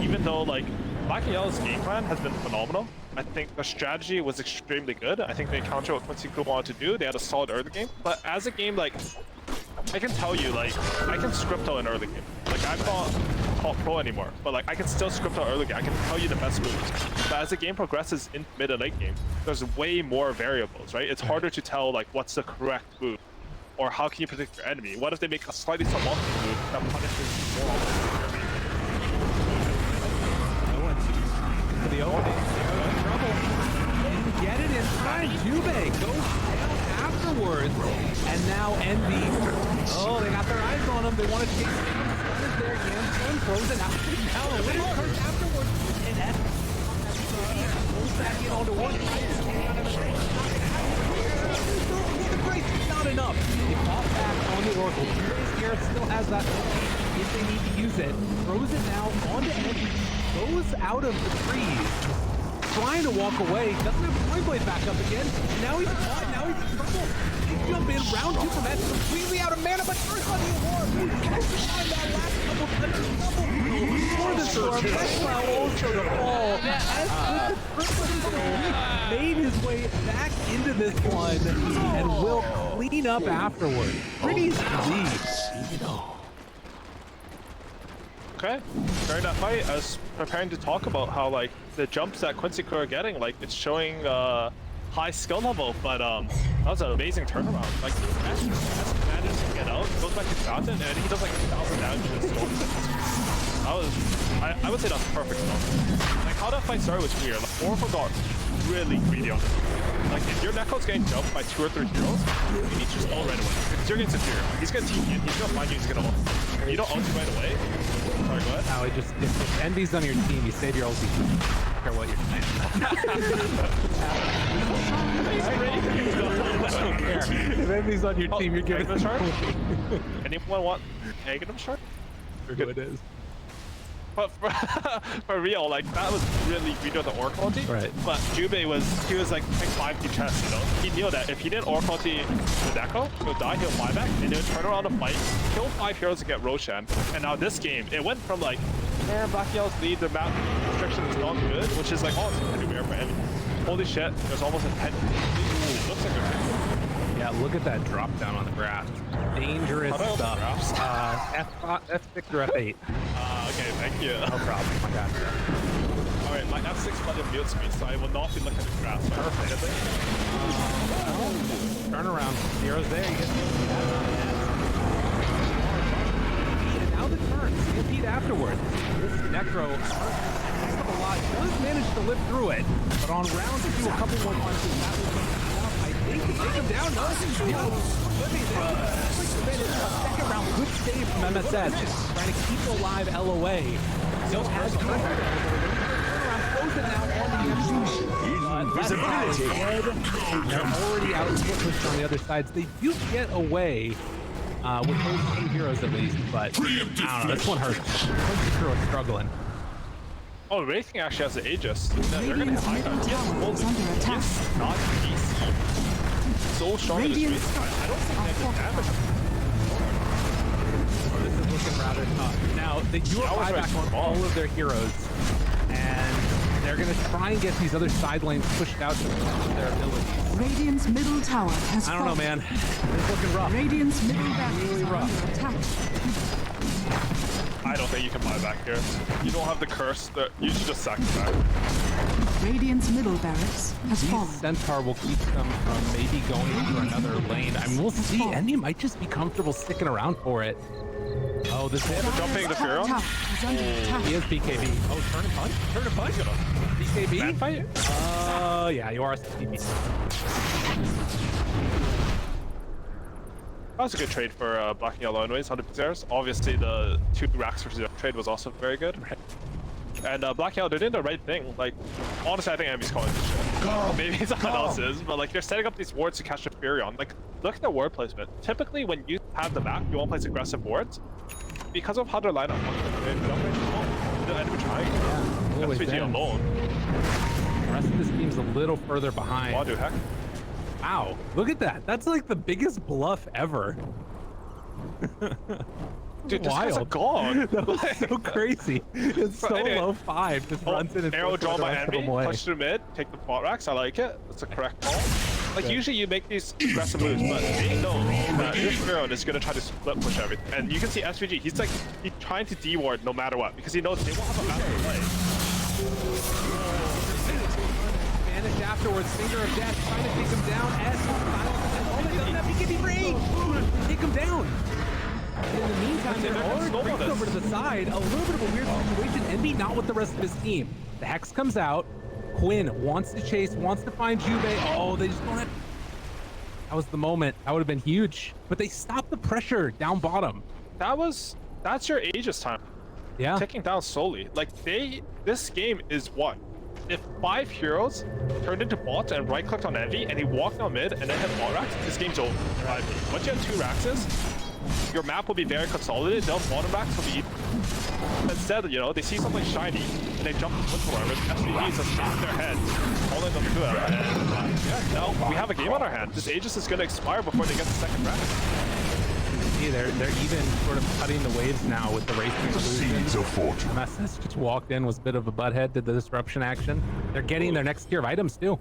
Speaker 6: Even though like Black and Yellow's game plan has been phenomenal. I think the strategy was extremely good. I think they countered what Quincy Crew wanted to do. They had a solid early game. But as a game, like, I can tell you, like, I can script out an early game. Like, I'm not top pro anymore, but like, I can still script out early game. I can tell you the best moves. But as the game progresses in mid and late game, there's way more variables, right? It's harder to tell, like, what's the correct move. Or how can you predict your enemy? What if they make a slightly suboptimal move that punishes more often your enemy?
Speaker 5: For the opening, they're in trouble. Didn't get it in time. Jubei goes down afterwards, and now Envy. Oh, they got their eyes on him. They want to chase him. Sun is there. Yamstone throws it out. Now a little curse afterwards, and that goes back in onto one. Not enough. They pop back on the Oracle. Jubei's here still has that if they need to use it. Throws it now onto Envy. Goes out of the trees, trying to walk away, doesn't have the point blade back up again, and now he's caught, now he's in trouble. They jump in, round two from Ed, completely out of mana, but first on the award, has to find that last couple touches, double for the storm, Meanwhile also to fall, as with the triple kill, made his way back into this one, and will clean up afterward. Pretty easy.
Speaker 6: Okay, during that fight, I was preparing to talk about how, like, the jumps that Quincy Crew are getting, like, it's showing high skill level, but that was an amazing turnaround. Like, Ash manages to get out, goes back to Fountain, and he does like 1,000 damage to the storm. That was, I would say that's perfect stuff. Like, how that fight started was weird. Like, Oracle got really greedy on it. Like, if your Necro's getting jumped by 2 or 3 heroes, you need to just ult right away. Because you're getting superior. He's gonna TP you, he's gonna find you, he's gonna ult. If you don't ult right away, sorry, go ahead.
Speaker 5: No, if Envy's on your team, you save your ulti. I don't care what you're saying. I don't care. If Envy's on your team, you're giving
Speaker 6: him a shard? Anyone want Aghanim shard?
Speaker 5: It is.
Speaker 6: But for real, like, that was really greedy with the Oracle ulti.
Speaker 5: Right.
Speaker 6: But Jubei was like 5 chest, you know? He knew that if he didn't Oracle ulti the Deco, he'll die, he'll buyback, and he'll turn around and fight, kill 5 heroes to get Roshan. And now this game, it went from like, Black Yellow's lead, the map restriction is not good, which is like, oh, it's pretty rare for him. Holy shit, there's almost a 10. Ooh, looks like a
Speaker 5: Yeah, look at that drop down on the grass. Dangerous stuff. F6 or F8.
Speaker 6: Okay, thank you.
Speaker 5: No problem. I got it.
Speaker 6: Alright, my F6 button mutes me, so I will not be looking at the grass. Perfect.
Speaker 5: Turn around. Zero's there. You get and now the turn. Stampede afterwards. This Necro a lot. Does manage to live through it, but on round 2, a couple more punches. That will be enough. I think to take him down. No, Zero could be there. Second round, good save from MSS. Trying to keep alive LOA. Still has contact. Throws it now on the visibility. They're already out pushed on the other sides. They do get away with those 2 heroes at least, but I don't know. This one hurts. Quincy Crew is struggling.
Speaker 6: Oh, Wraithing actually has the Aegis. They're gonna high ground. Yes, not peace. So strong in this race. I don't think they can damage him.
Speaker 5: This is looking rather tough. Now, they do a buyback on all of their heroes, and they're going to try and get these other side lanes pushed out to their abilities.
Speaker 4: Radiant's middle tower has
Speaker 5: I don't know, man. It's looking rough.
Speaker 4: Radiant's middle barracks are under attack.
Speaker 6: I don't think you can buy back here. You don't have the curse. You should just sack it back.
Speaker 4: Radiant's middle barracks has fallen.
Speaker 5: Centaur will keep them from maybe going for another lane. I mean, we'll see. Envy might just be comfortable sticking around for it. Oh, this is
Speaker 6: jumping the Pharaoh.
Speaker 5: He is BKB. Oh, turn and punch? Turn and punch? BKB?
Speaker 6: Bad fight?
Speaker 5: Oh, yeah, you are BKB.
Speaker 6: That was a good trade for Black and Yellow anyways, 100%. Obviously, the 2 racks for 0 trade was also very good. And Black and Yellow, they're doing the right thing. Like, honestly, I think Envy's calling this shit. Maybe someone else is, but like, they're setting up these wards to catch the Furion. Like, look at the ward placement. Typically, when you have the map, you want to place aggressive wards. Because of how their lineup functions, they don't range alone. The enemy trying.
Speaker 5: Yeah,
Speaker 6: SVG alone.
Speaker 5: The rest of this team's a little further behind.
Speaker 6: Wadu, heck.
Speaker 5: Wow, look at that. That's like the biggest bluff ever.
Speaker 6: Dude, this guy's a god.
Speaker 5: That was so crazy. It's so
Speaker 6: Anyway.
Speaker 5: low 5. Just runs in and
Speaker 6: arrow
Speaker 5: throws
Speaker 6: draw
Speaker 5: the
Speaker 6: by
Speaker 5: rest of them
Speaker 6: enemy,
Speaker 5: away.
Speaker 6: push through mid, take the bot racks. I like it. That's a correct call. Like usually you make these aggressive moves, but they know that this round is gonna try to split push everything. And you can see SVG, he's trying to deward no matter what because he knows they won't have a master play.
Speaker 5: Vanish afterwards, finger of death, trying to take him down. S oh, they doesn't have BKB free. Take him down. In the meantime, they're hard over to the side. A little bit of a weird situation. Envy not with the rest of his team. The Hex comes out. Quinn wants to chase, wants to find Juve. Oh, they just don't have... That was the moment. That would have been huge. But they stopped the pressure down bottom.
Speaker 6: That's your Aegis time.
Speaker 5: Yeah.
Speaker 6: Taking down slowly. Like this game is what? If 5 heroes turned into bots and right-clicked on Envy and he walked down mid and then hit bot racks, this game's over. Once you have 2 raxes, your map will be very consolidated. They'll bottom racks will be... Instead, you know, they see something shiny and they jump to whatever. SVG just knock their head, pulling them through it. And yeah, now we have a game on our hand. This Aegis is going to expire before they get the second rack.
Speaker 5: See, they're even sort of cutting the waves now with the racing
Speaker 7: Seeds
Speaker 5: illusion.
Speaker 7: of fortune.
Speaker 5: MSS just walked in, was a bit of a butthead, did the disruption action. They're getting their next tier of items too.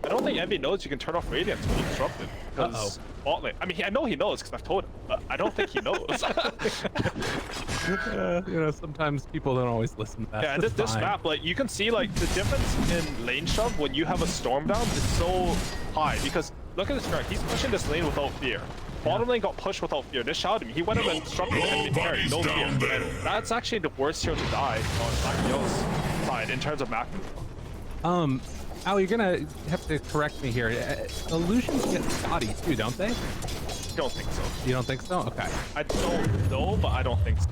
Speaker 6: I don't think Envy knows you can turn off Radiance when you disrupt it. Because bot lane. I mean, I know he knows because I've told him, but I don't think he knows.
Speaker 5: You know, sometimes people don't always listen to that.
Speaker 6: Yeah, and this map, like, you can see, like, the difference in lane shove when you have a storm down is so high. Because, look at this track. He's pushing this lane without fear. Bottom lane got pushed without fear. This shouted me. He went up and disrupted and carried, no fear. And that's actually the worst hero to die on Black and Yellow's side in terms of map.
Speaker 5: Al, you're gonna have to correct me here. Illusions get Scotty too, don't they?
Speaker 6: Don't think so.
Speaker 5: You don't think so? Okay.
Speaker 6: I don't know, but I don't think so.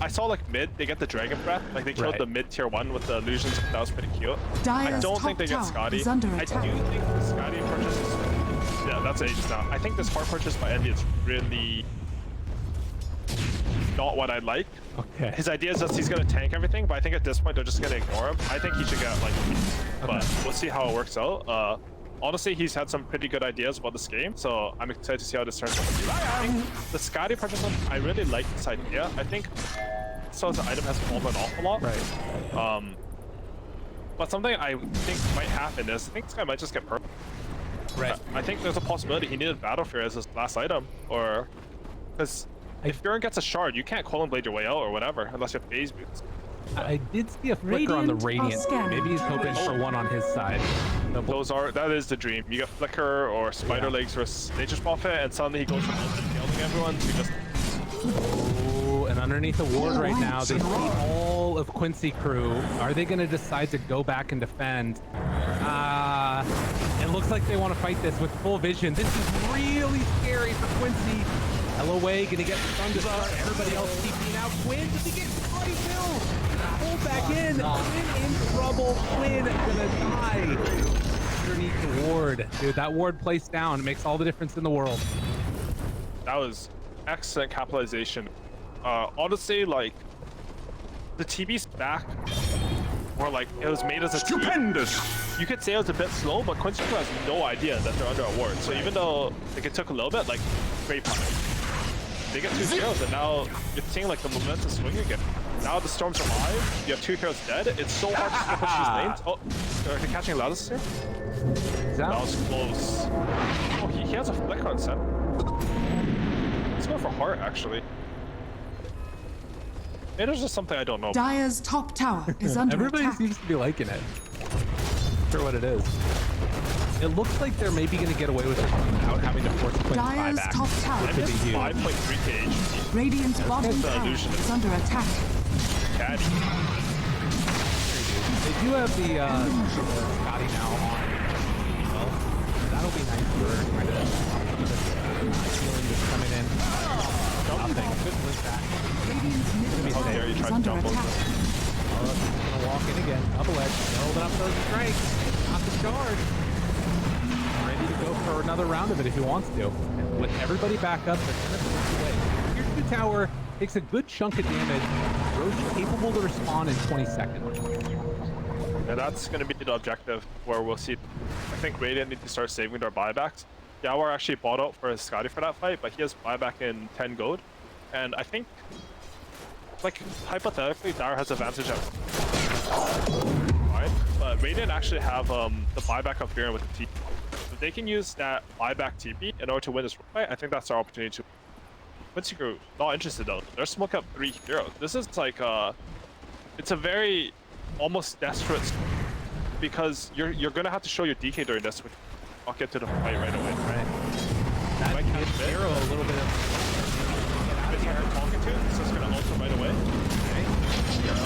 Speaker 6: I saw like mid, they get the Dragon Breath. Like they killed the mid tier 1 with the illusions. That was pretty cute. I don't think they get Scotty. I do think the Scotty purchase is... Yeah, that's Aegis now. I think this hard purchase by Envy is really not what I like.
Speaker 5: Okay.
Speaker 6: His idea is just he's gonna tank everything, but I think at this point they're just gonna ignore him. I think he should get like, but we'll see how it works out. Honestly, he's had some pretty good ideas about this game, so I'm excited to see how this turns out. I think the Scotty purchase one, I really like this idea. I think so as an item has fallen off a lot.
Speaker 5: Right.
Speaker 6: But something I think might happen is I think this guy might just get purple.
Speaker 5: Right.
Speaker 6: I think there's a possibility he needed Battle Fear as his last item, or because if Gurren gets a shard, you can't Colin Blade your way out or whatever unless you have phase boots.
Speaker 5: I did see a flicker on the Radiant. Maybe he's hoping for one on his side.
Speaker 6: That is the dream. You get Flicker or Spider Legs versus Nature's Prophet, and suddenly he goes from killing everyone to just...
Speaker 5: Oh, and underneath the ward right now, they see all of Quincy crew. Are they going to decide to go back and defend? It looks like they want to fight this with full vision. This is really scary for Quincy. LOA gonna get stunned to start. Everybody else TPing out. Quinn, does he get body kill? Pulled back in. Quinn in trouble. Quinn gonna die underneath the ward. Dude, that ward placed down makes all the difference in the world.
Speaker 6: That was excellent capitalization. Honestly, like the TB's back, or like it was made as a
Speaker 7: Stupendous.
Speaker 6: team. You could say it was a bit slow, but Quincy has no idea that they're under a ward. So even though like it took a little bit, like great punish. They get 2 heroes, and now you're seeing like the momentum swing again. Now the storms are live. You have 2 heroes dead. It's so hard to push these lanes. Oh, they're catching Lattice here. That was close. Oh, he has a flicker on set. He's going for heart actually. Maybe there's just something I don't know.
Speaker 4: Dire's top tower is under
Speaker 5: Everybody
Speaker 4: attack.
Speaker 5: seems to be liking it. Not sure what it is. It looks like they're maybe going to get away with it without having to force Quinn's
Speaker 4: Dire's
Speaker 5: buyback.
Speaker 4: top tower.
Speaker 5: Which would be huge.
Speaker 6: 5.3 kh.
Speaker 4: Radiant's bottom
Speaker 6: the
Speaker 4: tower
Speaker 6: illusion.
Speaker 4: is under attack.
Speaker 6: Caddy.
Speaker 5: They do have the Scotty now on. Well, that'll be nice for kind of healing just coming in. Nothing. Good link back.
Speaker 4: Radiant's middle
Speaker 6: How dare
Speaker 4: tower
Speaker 6: you
Speaker 4: is
Speaker 6: try to
Speaker 4: under
Speaker 6: jump over
Speaker 4: attack.
Speaker 5: Gonna walk in again. Double edge. Building up those strikes. Not the charge. Ready to go for another round of it if he wants to. And with everybody back up, they're gonna push away. Tier 2 tower takes a good chunk of damage. Roshi capable to respawn in 20 seconds.
Speaker 6: Yeah, that's going to be the objective where we'll see. I think Radiant need to start saving their buybacks. Yeah, we're actually bought out for his Scotty for that fight, but he has buyback in 10 gold. and I think, like, hypothetically, Dire has advantage at right, but Radiant actually have the buyback of Fear with the TP. If they can use that buyback TP in order to win this fight, I think that's our opportunity to. Quincy Crew not interested though. They're smoke up 3 heroes. This is like it's a very almost desperate because you're gonna have to show your DK during this, which I'll get to the fight right away.
Speaker 5: Right. That gives Zero a little bit of get out of here.
Speaker 6: Talking to, so it's gonna ultra right away.
Speaker 5: Okay. Zero.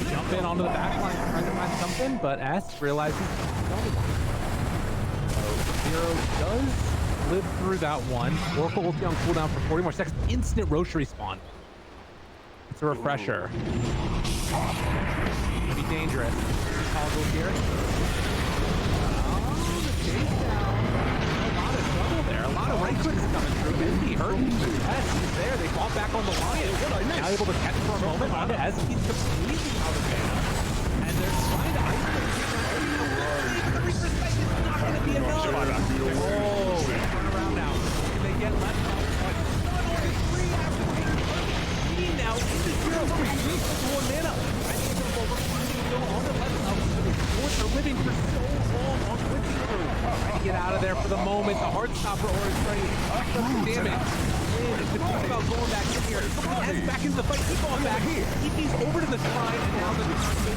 Speaker 5: Jump in onto the back line, trying to find something, but S realizes Zero does live through that one. Oracle ulti on cooldown for 40 more seconds. Instant Roche respawn. It's a refresher. Could be dangerous. Toggle here. The chase down. A lot of trouble there. A lot of right clicks coming through. Quincy hurt. S is there. They fall back on the line. Now able to catch for a moment onto S. He's completely out of mana. And they're trying to isolate. It's not going to be enough. Oh, turn around now. Can they get left out? One or three after they now into 0-3 mana. I think they're overfunding still on the left out. They're living for so long on Quincy Crew. Trying to get out of there for the moment. The Heartstopper or is ready. Damage. Is the think about going back in here. Heads back into the fight. Keep going back. EP's over to the side, and now the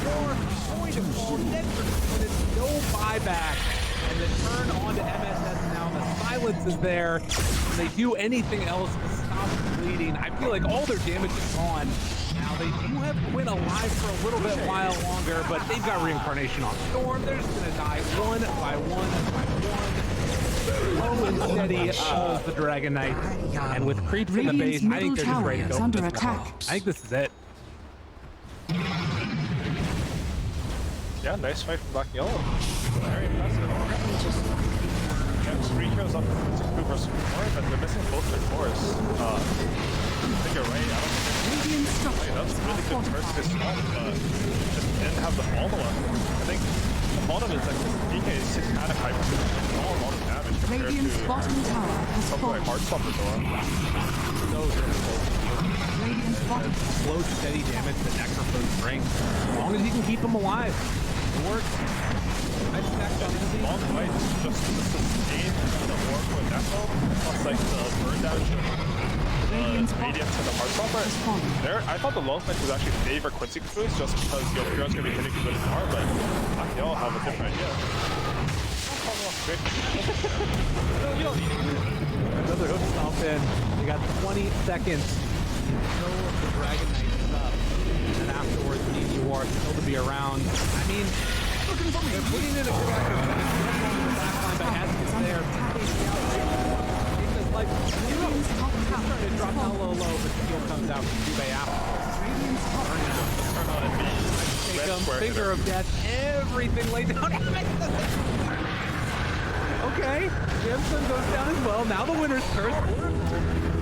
Speaker 5: more going to fall dead for 2 minutes. No buyback. And the turn on to MSS now. The silence is there. When they do anything else to stop bleeding, I feel like all their damage is gone. Now they do have Quinn alive for a little bit while longer, but they've got reincarnation on Storm. They're just gonna die one by one by one. Low and steady falls the Dragon Knight. And with creeps in the base, I think they're just ready to go.
Speaker 4: Under attack.
Speaker 5: I think this is it.
Speaker 6: Yeah, nice fight from Black Yellow. Very impressive. Yeah, 3 heroes up to 2 versus 4, but they're missing both their cores. I think you're right. I don't think that's really good first this round, but just didn't have the follow-up. I think the bottom is like this DK is systematic hyper. It's all a lot of damage compared
Speaker 4: Radiant's
Speaker 6: to
Speaker 4: bottom tower has
Speaker 6: something like
Speaker 4: fallen.
Speaker 6: Heartstopper door.
Speaker 5: So difficult.
Speaker 4: Radiant's bottom
Speaker 5: Slow, steady damage that Necrophone brings. As long as you can keep them alive, it works. I stacked on Izzy.
Speaker 6: Long fight is just the sustain and the Oracle and Necro, plus like the burn damage of Radiance and the Heartstopper. There, I thought the long fight would actually favor Quincy Crews just because your hero's gonna be hitting you really hard, but they all have a different idea.
Speaker 5: You don't need to. Another hook stomp in. You got 20 seconds until the Dragon Knight is up. And afterwards, you are still to be around. I mean, they're putting in a good effort. Backline by Haskins there. Because, like, he's starting to drop down low, but Steel comes out from Dubé after. Turn out and take him. Finger of death. Everything laid down. Okay, Jamson goes down as well. Now the winner's curse.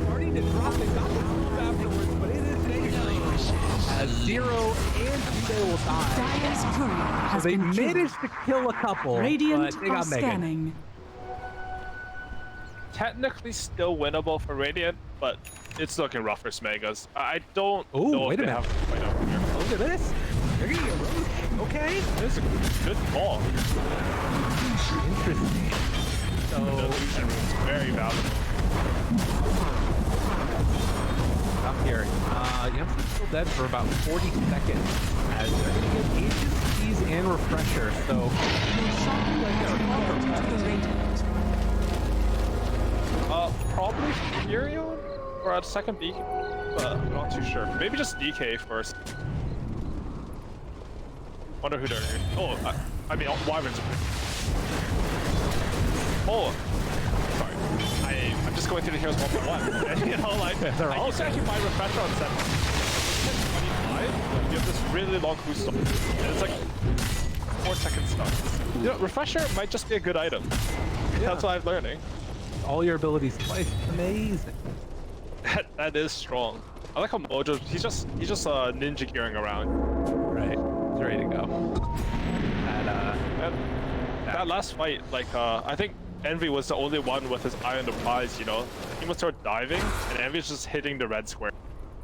Speaker 5: Starting to drop it. Got the move afterwards, but it is negative. As Zero and Dubé will die.
Speaker 4: Dire's courier has
Speaker 5: So they
Speaker 4: been killed.
Speaker 5: managed to kill a couple,
Speaker 4: Radiant
Speaker 5: but they
Speaker 4: are
Speaker 5: got Megan.
Speaker 4: scanning.
Speaker 6: Technically still winnable for Radiant, but it's looking rough for Smegas. I don't
Speaker 5: Ooh,
Speaker 6: know
Speaker 5: wait
Speaker 6: if
Speaker 5: a
Speaker 6: they
Speaker 5: minute.
Speaker 6: have to fight out here.
Speaker 5: Look at this. They're gonna get roasted. Okay.
Speaker 6: This is a good call.
Speaker 5: Interesting.
Speaker 6: The
Speaker 5: So
Speaker 6: illusion is very valuable.
Speaker 5: up here. Yamson's still dead for about 40 seconds. As they're gonna get Aegis, Keys, and Refresher. So
Speaker 6: Probably Furion or a second beacon, but I'm not too sure. Maybe just DK first. Wonder who they're. Oh, I mean, Wyverns. Oh, sorry. I'm just going through the heroes one by one. You know, like I also actually buy Refresher on 7. 25. You have this really long boost, and it's like 4-second stuff. You know, Refresher might just be a good item.
Speaker 5: Yeah.
Speaker 6: That's what I'm learning.
Speaker 5: all your abilities twice. Amazing.
Speaker 6: That is strong. I like how Mojo, he's just ninja gearing around.
Speaker 5: Right. He's ready to go.
Speaker 6: That last fight, like I think Envy was the only one with his eye on the prize, you know? He would start diving, and Envy was just hitting the red square.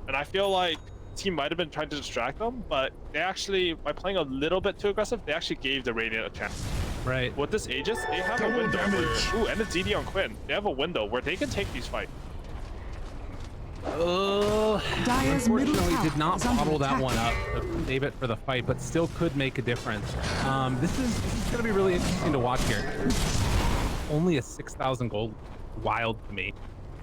Speaker 6: And I feel like team might have been trying to distract them, but they actually, by playing a little bit too aggressive, they actually gave the Radiant a chance.
Speaker 5: Right.
Speaker 6: With this Aegis, they have a window where, ooh, and it's ZD on Quinn. They have a window where they can take these fights.
Speaker 5: Unfortunately, did not bottle that one up to save it for the fight, but still could make a difference. This is going to be really interesting to watch here. Only a 6,000 gold, wild to me.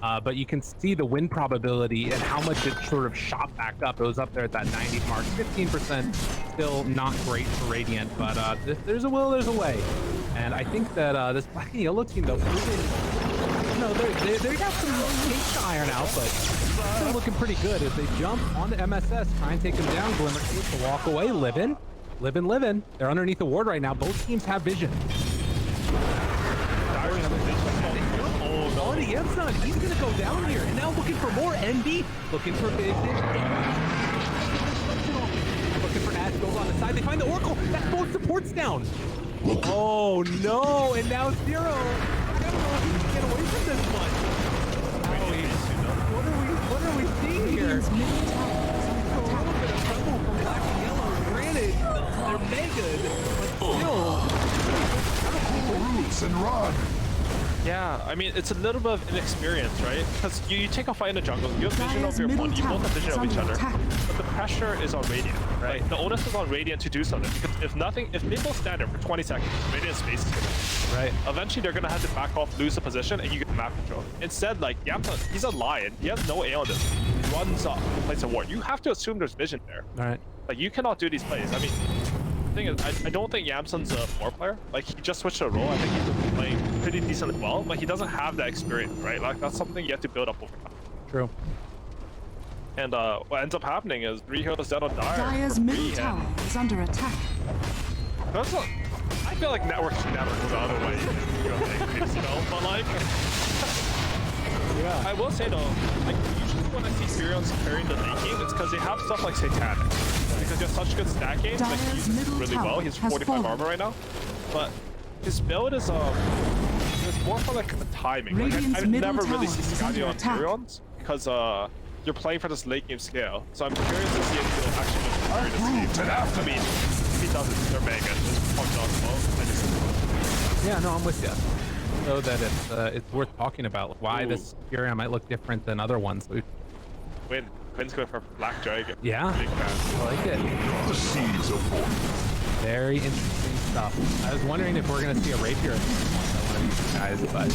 Speaker 5: But you can see the win probability and how much it sort of shot back up. It was up there at that 90 mark, 15%. Still not great for Radiant, but if there's a will, there's a way. And I think that this black and yellow team, though, they got some kinks to iron out, but still looking pretty good as they jump onto MSS, try and take him down. Glimmer takes to walk away. Living. They're underneath the ward right now. Both teams have vision. On the Yamson, he's gonna go down here, and now looking for more. Envy, looking for vision. Looking for Ash, goes on the side. They find the Oracle. That's both supports down. Oh no, and now Zero. I don't know if he can get away from this one. What are we seeing here? A little bit of trouble from Black and Yellow. Granted, they're mega, but still.
Speaker 7: Roots and run.
Speaker 6: Yeah, I mean, it's a little bit of inexperience, right? Because you take a fight in the jungle, you have vision of your opponent, you both have vision of each other, but the pressure is on Radiant, right? The onus is on Radiant to do something, because if they both stand there for 20 seconds, Radiant's space is gonna
Speaker 5: right.
Speaker 6: Eventually, they're gonna have to back off, lose the position, and you get map control. Instead, like, Yamsa, he's a lion, he has no A on this. He runs up to place a ward. You have to assume there's vision there.
Speaker 5: All right.
Speaker 6: Like, you cannot do these plays. I mean, the thing is, I don't think Yamson's a 4 player. Like, he just switched a role. I think he's been playing pretty decently well, but he doesn't have that experience, right? Like, that's something you have to build up over time.
Speaker 5: True.
Speaker 6: And what ends up happening is 3 heroes dead on Dire.
Speaker 4: Dire's middle tower is under attack.
Speaker 6: I feel like networks should never go the other way. You know, but like, yeah. I will say though, like usually when I see Furion's carrying the late game, it's because they have stuff like Satanic. Because he has such good stat games, like he uses it really well. He's 45 armor right now, but his build is it's more for like the timing. Like I never really see Skadi on Furion's because you're playing for this late game scale. So I'm curious to see if he'll actually just carry this game. I mean, if he doesn't, they're mega. Just punch on the ball.
Speaker 5: Yeah, no, I'm with you. So that it's worth talking about why this Furion might look different than other ones.
Speaker 6: Quinn's going for Black Dragon.
Speaker 5: Yeah, I like it.
Speaker 7: The seeds of hope.
Speaker 5: Very interesting stuff. I was wondering if we're gonna see a rapier in one of these guys, but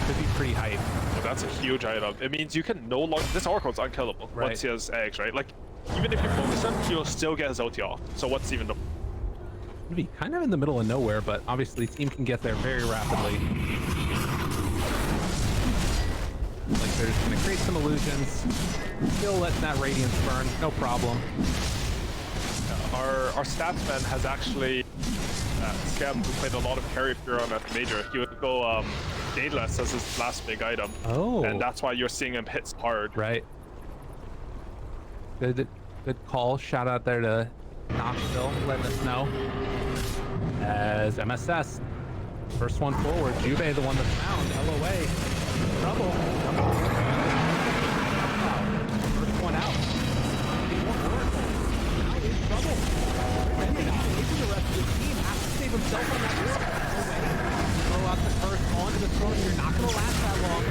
Speaker 5: could be pretty hype.
Speaker 6: Well, that's a huge item. It means you can no longer. This Oracle is unkillable once he has eggs, right? Like, even if you focus him, he'll still get his OT off. So what's even the?
Speaker 5: It'd be kind of in the middle of nowhere, but obviously team can get there very rapidly. Like they're gonna create some illusions, still letting that radiance burn, no problem.
Speaker 6: Our statsman has actually Scam, who played a lot of carry Furion at Major. He would go Daedalus as his last big item.
Speaker 5: Oh.
Speaker 6: And that's why you're seeing him hit hard.
Speaker 5: Right. Good call. Shout out there to Knoxville, letting us know. As MSS, first one forward. Jube, the one that found. LOA. Trouble. First one out. Now in trouble. The rest of the team has to save himself on that wall. Throw out the first onto the throne. You're not going to last that long.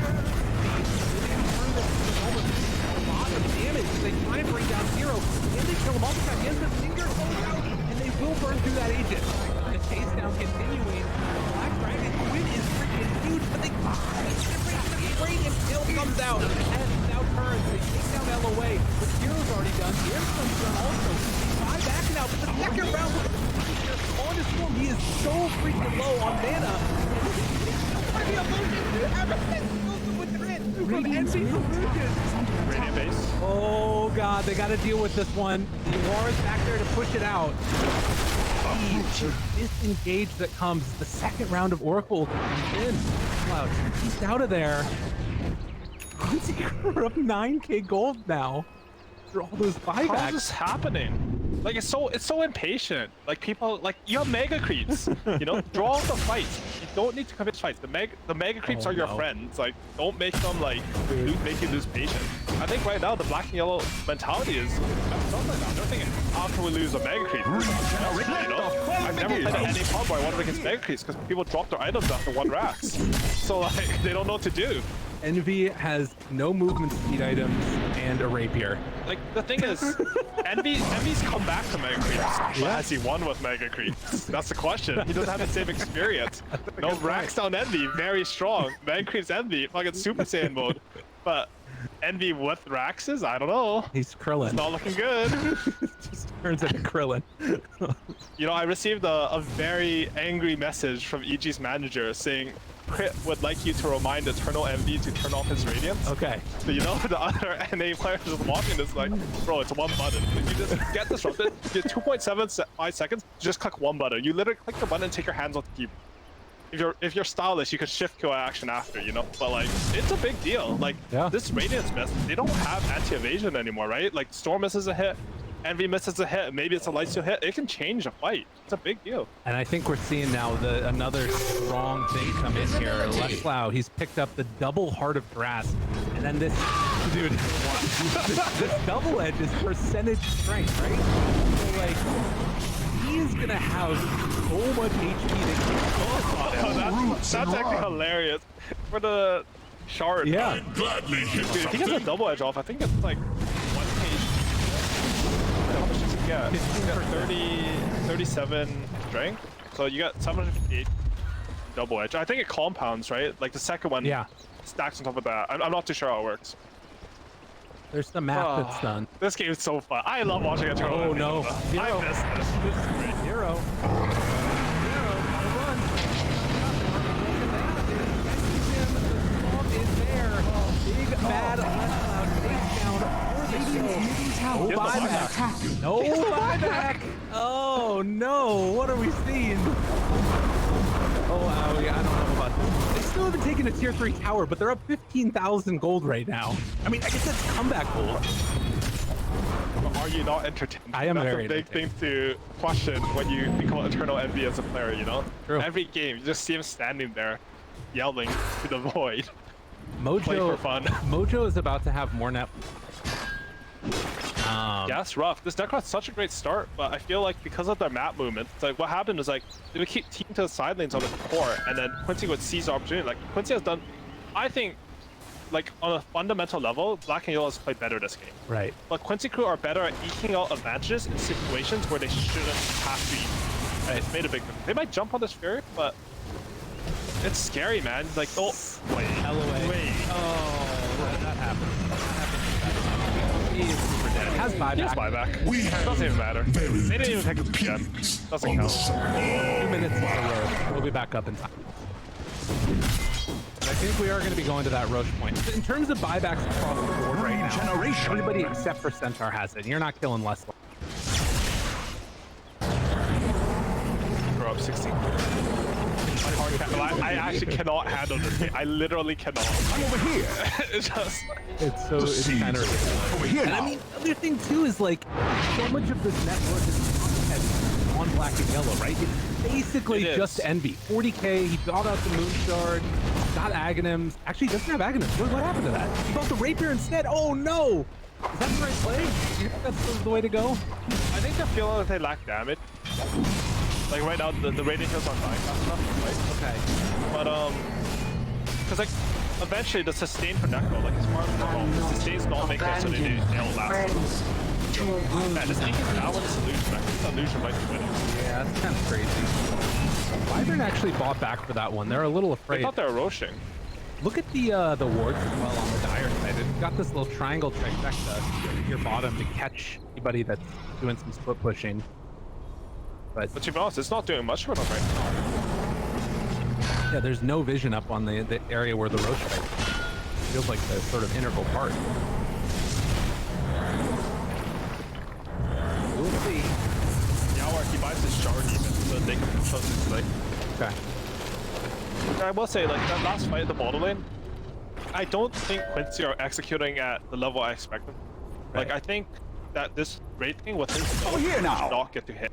Speaker 5: A lot of damage as they try and bring down Zero. And they kill him all the time. He has the finger goes out, and they will burn through that agent. The chase down continuing. Black Dragon win is freaking huge, but they Radiant still comes out and now turns. They take down LOA. The Zero's already done. The Airstone's done also. 5 back now, but the second round on his form, he is so freaking low on mana.
Speaker 6: Radiant base.
Speaker 5: Oh god, they got to deal with this one. Warren's back there to push it out. The disengage that comes the second round of Oracle comes in. Cloud, he's out of there. Quincy, we're up 9k gold now. After all those buybacks.
Speaker 6: How is this happening? Like it's so impatient. Like people like you have mega creeps. You know, draw the fights. You don't need to commit fights. The mega creeps are your friends. Like don't make them like make you lose patience. I think right now the black and yellow mentality is something like that. They're thinking after we lose a mega creep, you know, I've never played any pub where I wanted against mega creeps because people drop their items after 1 racks. So like they don't know what to do.
Speaker 5: Envy has no movement speed items and a rapier.
Speaker 6: Like the thing is, Envy's come back to mega creeps, but has he won with mega creeps? That's the question. He doesn't have the same experience. No racks down Envy, very strong. Mega creeps Envy, fucking Super Saiyan mode. But Envy with Raxes, I don't know.
Speaker 5: He's Krillin.
Speaker 6: It's not looking good.
Speaker 5: Just turns into Krillin.
Speaker 6: You know, I received a very angry message from EG's manager saying, Crit would like you to remind Eternal Envy to turn off his Radiance. Okay. So you know the other NA players just watching this like, bro, it's 1 button. If you just get disrupted, you get 2.75 seconds, just click 1 button. You literally click the button and take your hands off the keyboard. If you're stylish, you could shift kill action after, you know? But like, it's a big deal. Like, this Radiance miss, they don't have anti-evasion anymore, right? Like, Storm misses a hit, Envy misses a hit, maybe it's a light steal hit. It can change a fight. It's a big deal.
Speaker 5: And I think we're seeing now another strong thing come in here. Leslau, he's picked up the double Heart of Grass. And then this, dude, this double edge is percentage strength, right? So like, he is going to have so much HP that
Speaker 6: that's actually hilarious. For the shard.
Speaker 5: Yeah.
Speaker 7: Gladly hit
Speaker 6: Dude, if he gets a double edge off, I think it's like 1 page. How much does he get? He's got 37 strength. So you got 758 double edge. I think it compounds, right? Like the second one stacks on top of that. I'm not too sure how it works.
Speaker 5: There's the map that's done.
Speaker 6: This game is so fun. I love watching it.
Speaker 5: Oh no.
Speaker 6: I miss this. This is great.
Speaker 5: Zero. Big bad
Speaker 4: Tower.
Speaker 5: No buyback. No buyback. Oh no. What are we seeing? Oh, Owie, I don't know about this. They still haven't taken a tier 3 tower, but they're up 15,000 gold right now. I mean, I guess that's comeback gold.
Speaker 6: Are you not entertained?
Speaker 5: I am
Speaker 6: That's
Speaker 5: very
Speaker 6: a big thing to question when you become Eternal Envy as a player, you know?
Speaker 5: True.
Speaker 6: Every game, you just see him standing there, yelling to the void.
Speaker 5: Mojo,
Speaker 6: Play for fun.
Speaker 5: Mojo is about to have more net.
Speaker 6: Yeah, it's rough. This deck has such a great start, but I feel like because of their map movement, it's like what happened is like they would keep teaming to the side lanes on the core, and then Quincy would seize the opportunity. Like Quincy has done, I think, like on a fundamental level, Black and Yellow has played better this game.
Speaker 5: Right.
Speaker 6: But Quincy crew are better at eking out advantages in situations where they shouldn't have to eat. And it's made a big difference. They might jump on this Fury, but it's scary, man. Like, oh, wait.
Speaker 5: LOA.
Speaker 6: Wait.
Speaker 5: Oh, that happened. He is super dead. Has buyback.
Speaker 6: He has buyback. Doesn't even matter. They didn't even take the gem. Doesn't count.
Speaker 5: 2 minutes until Roche. We'll be back up in time. I think we are going to be going to that Roche point. In terms of buybacks across the board right now, everybody except for Centaur has it. You're not killing Leslie.
Speaker 6: We're up 16. I actually cannot handle this game. I literally cannot.
Speaker 7: I'm over here.
Speaker 6: It's just...
Speaker 5: It's kind of ridiculous.
Speaker 7: Over here
Speaker 5: And
Speaker 7: now.
Speaker 5: I mean, the other thing too is like, so much of this network is on Black and Yellow, right? It's basically just Envy. 40k, he bought out the Moon Shard, got Aghanims. Actually, he doesn't have Aghanims. What happened to that? He bought the Rapier instead. Oh no! Is that the right play? Do you think that's the way to go?
Speaker 6: I think they're feeling that they lack damage. Like right now, the rating kills aren't dying fast enough, right?
Speaker 5: Okay.
Speaker 6: But because like eventually the sustain for Necro, like as far as the sustain's not making it so they don't last. Man, this thing is now with this illusion. I think this illusion might be winning.
Speaker 5: Yeah, that's kind of crazy. Wyvern actually bought back for that one. They're a little afraid.
Speaker 6: I thought they were roshing.
Speaker 5: Look at the wards as well on the dire side. It's got this little triangle trifecta at your bottom to catch anybody that's doing some split pushing. But
Speaker 6: to be honest, it's not doing much for them right now.
Speaker 5: yeah, there's no vision up on the area where the Roche fight. Feels like the sort of integral part. We'll see.
Speaker 6: Yeah, or he buys his shard even, so they can trust his like.
Speaker 5: Okay.
Speaker 6: I will say, like that last fight at the bottom lane, I don't think Quincy are executing at the level I expected. Like I think that this raid thing with his
Speaker 7: here now.
Speaker 6: does not get to hit.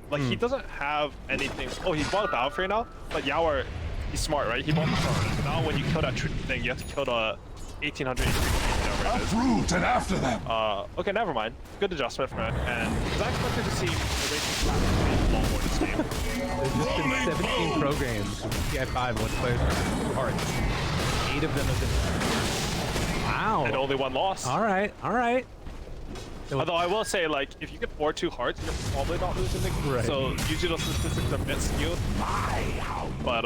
Speaker 6: Like he doesn't have anything. Oh, he bought a Battlefield now, but Yao, he's smart, right? He bought the turret. Now when you kill that thing, you have to kill the 1800 whatever it is.
Speaker 7: Uproot and after them.
Speaker 6: Okay, never mind. Good adjustment for it. And I expected to see the raid a lot more this game.
Speaker 5: There's just been 17 pro games in TI5 in which players are 2 hearts. 8 of them have been. Wow.
Speaker 6: And only 1 loss.
Speaker 5: All right, all right. So
Speaker 6: Although I will say, like, if you get 4 2 hearts, you're probably not losing the game.
Speaker 5: Right.
Speaker 6: So usually those statistics are a bit skewed. But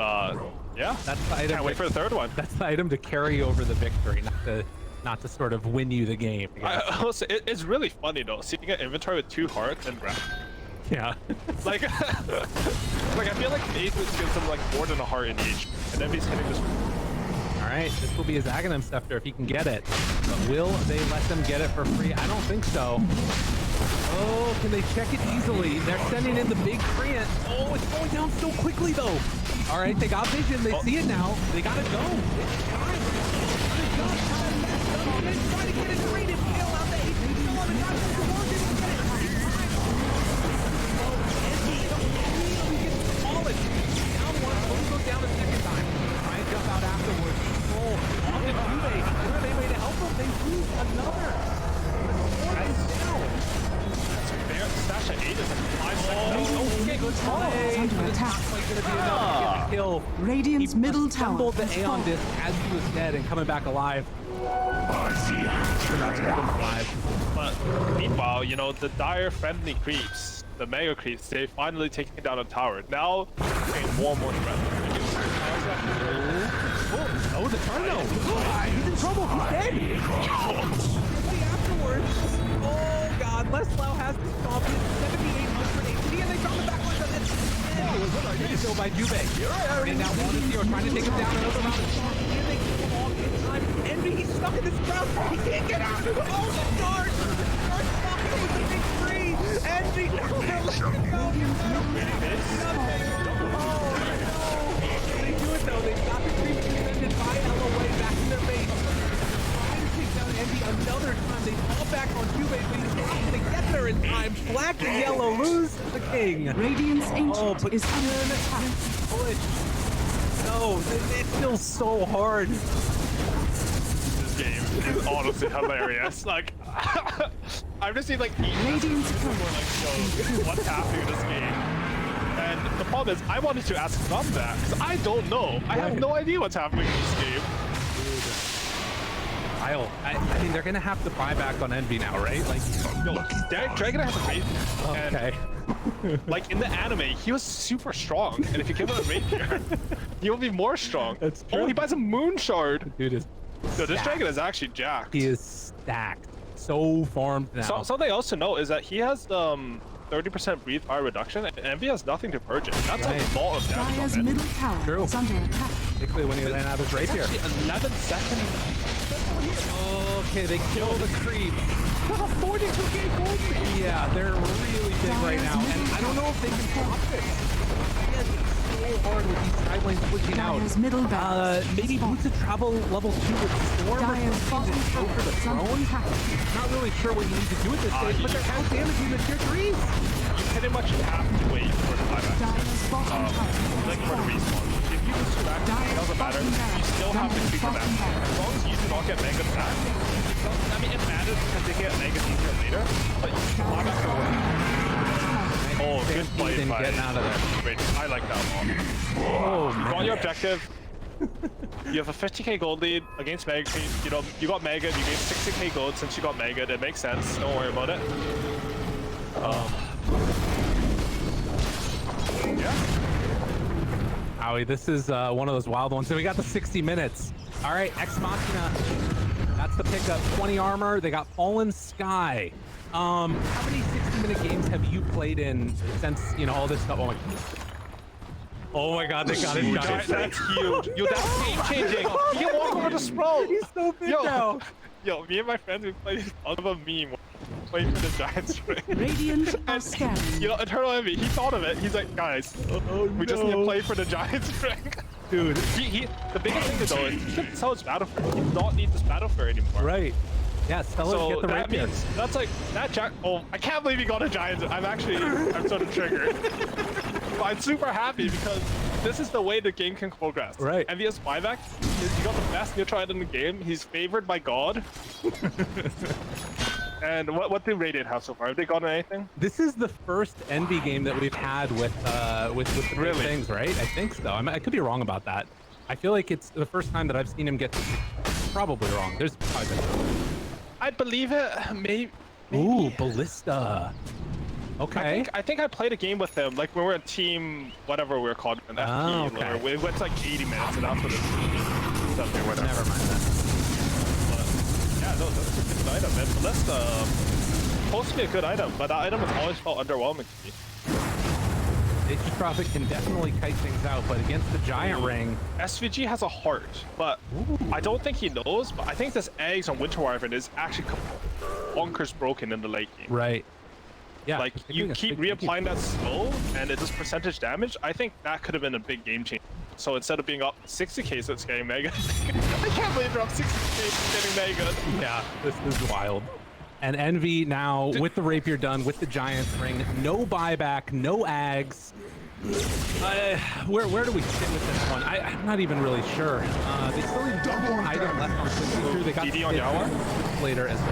Speaker 6: yeah,
Speaker 5: that's the item.
Speaker 6: Can't wait for the 3rd one.
Speaker 5: That's the item to carry over the victory, not to sort of win you the game.
Speaker 6: I will say, it's really funny though, seeing an inventory with 2 hearts and grab.
Speaker 5: Yeah.
Speaker 6: Like, like I feel like Ace would give them like more than a heart in each, and then he's hitting this.
Speaker 5: All right, this will be his Aghanim Scepter if he can get it. But will they let them get it for free? I don't think so. Oh, can they check it easily? They're sending in the big Treant. Oh, it's going down so quickly though. All right, they got vision. They see it now. They gotta go. It's time. It's not time. Try to get it rated. Fail out the HP. Still on the drive. Down one. Won't go down the second time. Try and jump out afterwards. Oh, on the two-way. Where are they way to help them? They lose another.
Speaker 6: Stash at 8 is like 5 seconds.
Speaker 5: Oh, okay, good play.
Speaker 4: Under attack.
Speaker 5: Not quite gonna be enough to get the kill.
Speaker 4: Radiant's middle tower
Speaker 5: Stumbled the
Speaker 4: has
Speaker 5: Aeon
Speaker 4: fallen.
Speaker 5: disc as he was dead and coming back alive.
Speaker 6: But meanwhile, you know, the dire friendly creeps, the mega creeps, they finally taking down a tower. Now, getting more and more threat.
Speaker 5: Oh, the tornado! He's in trouble. He's dead. Afterwards. Oh God, Leslau has to stop his 7,800 HP, and they found the back line on it. Good kill by Jube. And now one is here, trying to take him down another round. Can they keep him off in time? Envy, he's stuck in this ground. He can't get out. Oh, the Dark! Dark fucking with the big three. Envy, they do it though. They've got the creep extended by LOA back in their base. Trying to take down Envy another time. They fall back on Jube, but he's not going to get there in time. Black and yellow lose the king.
Speaker 4: Radiant's ancient
Speaker 5: but
Speaker 4: is under attack.
Speaker 5: push. No, it's still so hard.
Speaker 6: This game is honestly hilarious. Like, I've just seen like
Speaker 4: Radiant's
Speaker 6: more like shows what's happening in this game. And the problem is, I wanted to ask them that because I don't know. I have no idea what's happening in this game.
Speaker 5: I mean, they're gonna have to buy back on Envy now, right? Like,
Speaker 6: Yo, Dragon has a rapier.
Speaker 5: okay.
Speaker 6: And, like in the anime, he was super strong, and if you give him a rapier, he will be more strong.
Speaker 5: That's true.
Speaker 6: Oh, he buys a moon shard.
Speaker 5: Dude is.
Speaker 6: So this dragon is actually jacked.
Speaker 5: He is stacked. So farmed now.
Speaker 6: So, something else to note is that he has 30% breathe fire reduction, and Envy has nothing to purge it. That's
Speaker 5: Right.
Speaker 6: a lot of damage.
Speaker 4: Dire's
Speaker 6: on it.
Speaker 4: middle tower
Speaker 5: True.
Speaker 4: is under attack.
Speaker 5: Particularly when he ran out of his rapier.
Speaker 6: Actually, 11 seconds.
Speaker 5: Okay, they kill the creep. 42k gold. Yeah, they're really big right now, and I don't know if they can stop this. It's so hard with these side lanes pushing out.
Speaker 4: Dire's middle barracks
Speaker 5: Maybe
Speaker 4: is
Speaker 5: boots of travel level 2 with Storm or
Speaker 4: Dire's
Speaker 5: something
Speaker 4: bottom
Speaker 5: to go for the
Speaker 4: tower is under
Speaker 5: throne.
Speaker 4: attack.
Speaker 5: Not really sure what you need to do at this stage, but they're out damaging the tier 3s.
Speaker 6: You pretty much have to wait for the buyback.
Speaker 4: Dire's bottom tower
Speaker 6: Like
Speaker 4: is
Speaker 6: for the
Speaker 4: fallen.
Speaker 6: respawn. If you lose to that, it doesn't matter. You still have to keep it back. As long as you do not get mega back. I mean, it matters because they get mega easier later, but you can buy back the work. Oh, good play
Speaker 5: Ethan
Speaker 6: by
Speaker 5: getting out of there.
Speaker 6: Wait, I like that one.
Speaker 5: Oh,
Speaker 6: You got your objective. You have a 50k gold lead against Mega Creep. You know, you got Mega, you gained 60k gold since you got Mega. It makes sense. Don't worry about it. Yeah.
Speaker 5: Howie, this is one of those wild ones. So we got the 60 minutes. All right, Ex Machina. That's the pickup. 20 armor. They got Fallen Sky. How many 60-minute games have you played in since, you know, all this stuff? Oh my God, they got it.
Speaker 6: That's huge. Yo, that's game changing. You can walk over the sprawl.
Speaker 5: He's so big now.
Speaker 6: Yo, me and my friends, we played out of a meme playing for the Giants ring.
Speaker 4: Radiant are
Speaker 6: And,
Speaker 4: scanning.
Speaker 6: you know, Eternal Envy, he thought of it. He's like, guys, we just need to play for the Giants ring.
Speaker 5: Dude.
Speaker 6: The biggest thing though is he can sell his Battlefield. He does not need this Battlefield anymore.
Speaker 5: Right. Yeah, Stella
Speaker 6: So
Speaker 5: get the
Speaker 6: that
Speaker 5: rapier.
Speaker 6: means that's like that Jack. Oh, I can't believe he got a giant. I'm sort of triggered. But I'm super happy because this is the way the game can progress.
Speaker 5: Right.
Speaker 6: Envious buyback. He got the best neutral item in the game. He's favored by God. And what do Radiant have so far? Have they gotten anything?
Speaker 5: This is the first Envy game that we've had with the big things, right? I think so. I could be wrong about that. I feel like it's the first time that I've seen him get probably wrong. There's probably been.
Speaker 6: I believe it. Maybe.
Speaker 5: Ooh, Ballista. Okay.
Speaker 6: I think I played a game with him, like when we were a team, whatever we were called, an FP.
Speaker 5: okay.
Speaker 6: Where it went to like 80 minutes, and that's what it's something. Whatever.
Speaker 5: Never mind that.
Speaker 6: Yeah, no, that's a good item, man. Ballista supposed to be a good item, but that item has always felt underwhelming to me.
Speaker 5: Nature's Prophet can definitely kite things out, but against the Giant Ring...
Speaker 6: SVG has a heart, but I don't think he knows, but I think this eggs on Winter Wyvern is actually bonkers broken in the late game.
Speaker 5: Right. Yeah.
Speaker 6: Like, you keep reapplying that slow, and it does percentage damage. I think that could have been a big game changer. So instead of being up 60k, so it's getting mega. I can't believe they're up 60k, it's getting mega.
Speaker 5: Yeah, this is wild. And Envy now, with the Rapier done, with the Giant's Ring, no buyback, no ags. Where do we sit with this one? I'm not even really sure. They still have one more item left on Quincy. They got
Speaker 6: DD on Yawa
Speaker 5: later as well.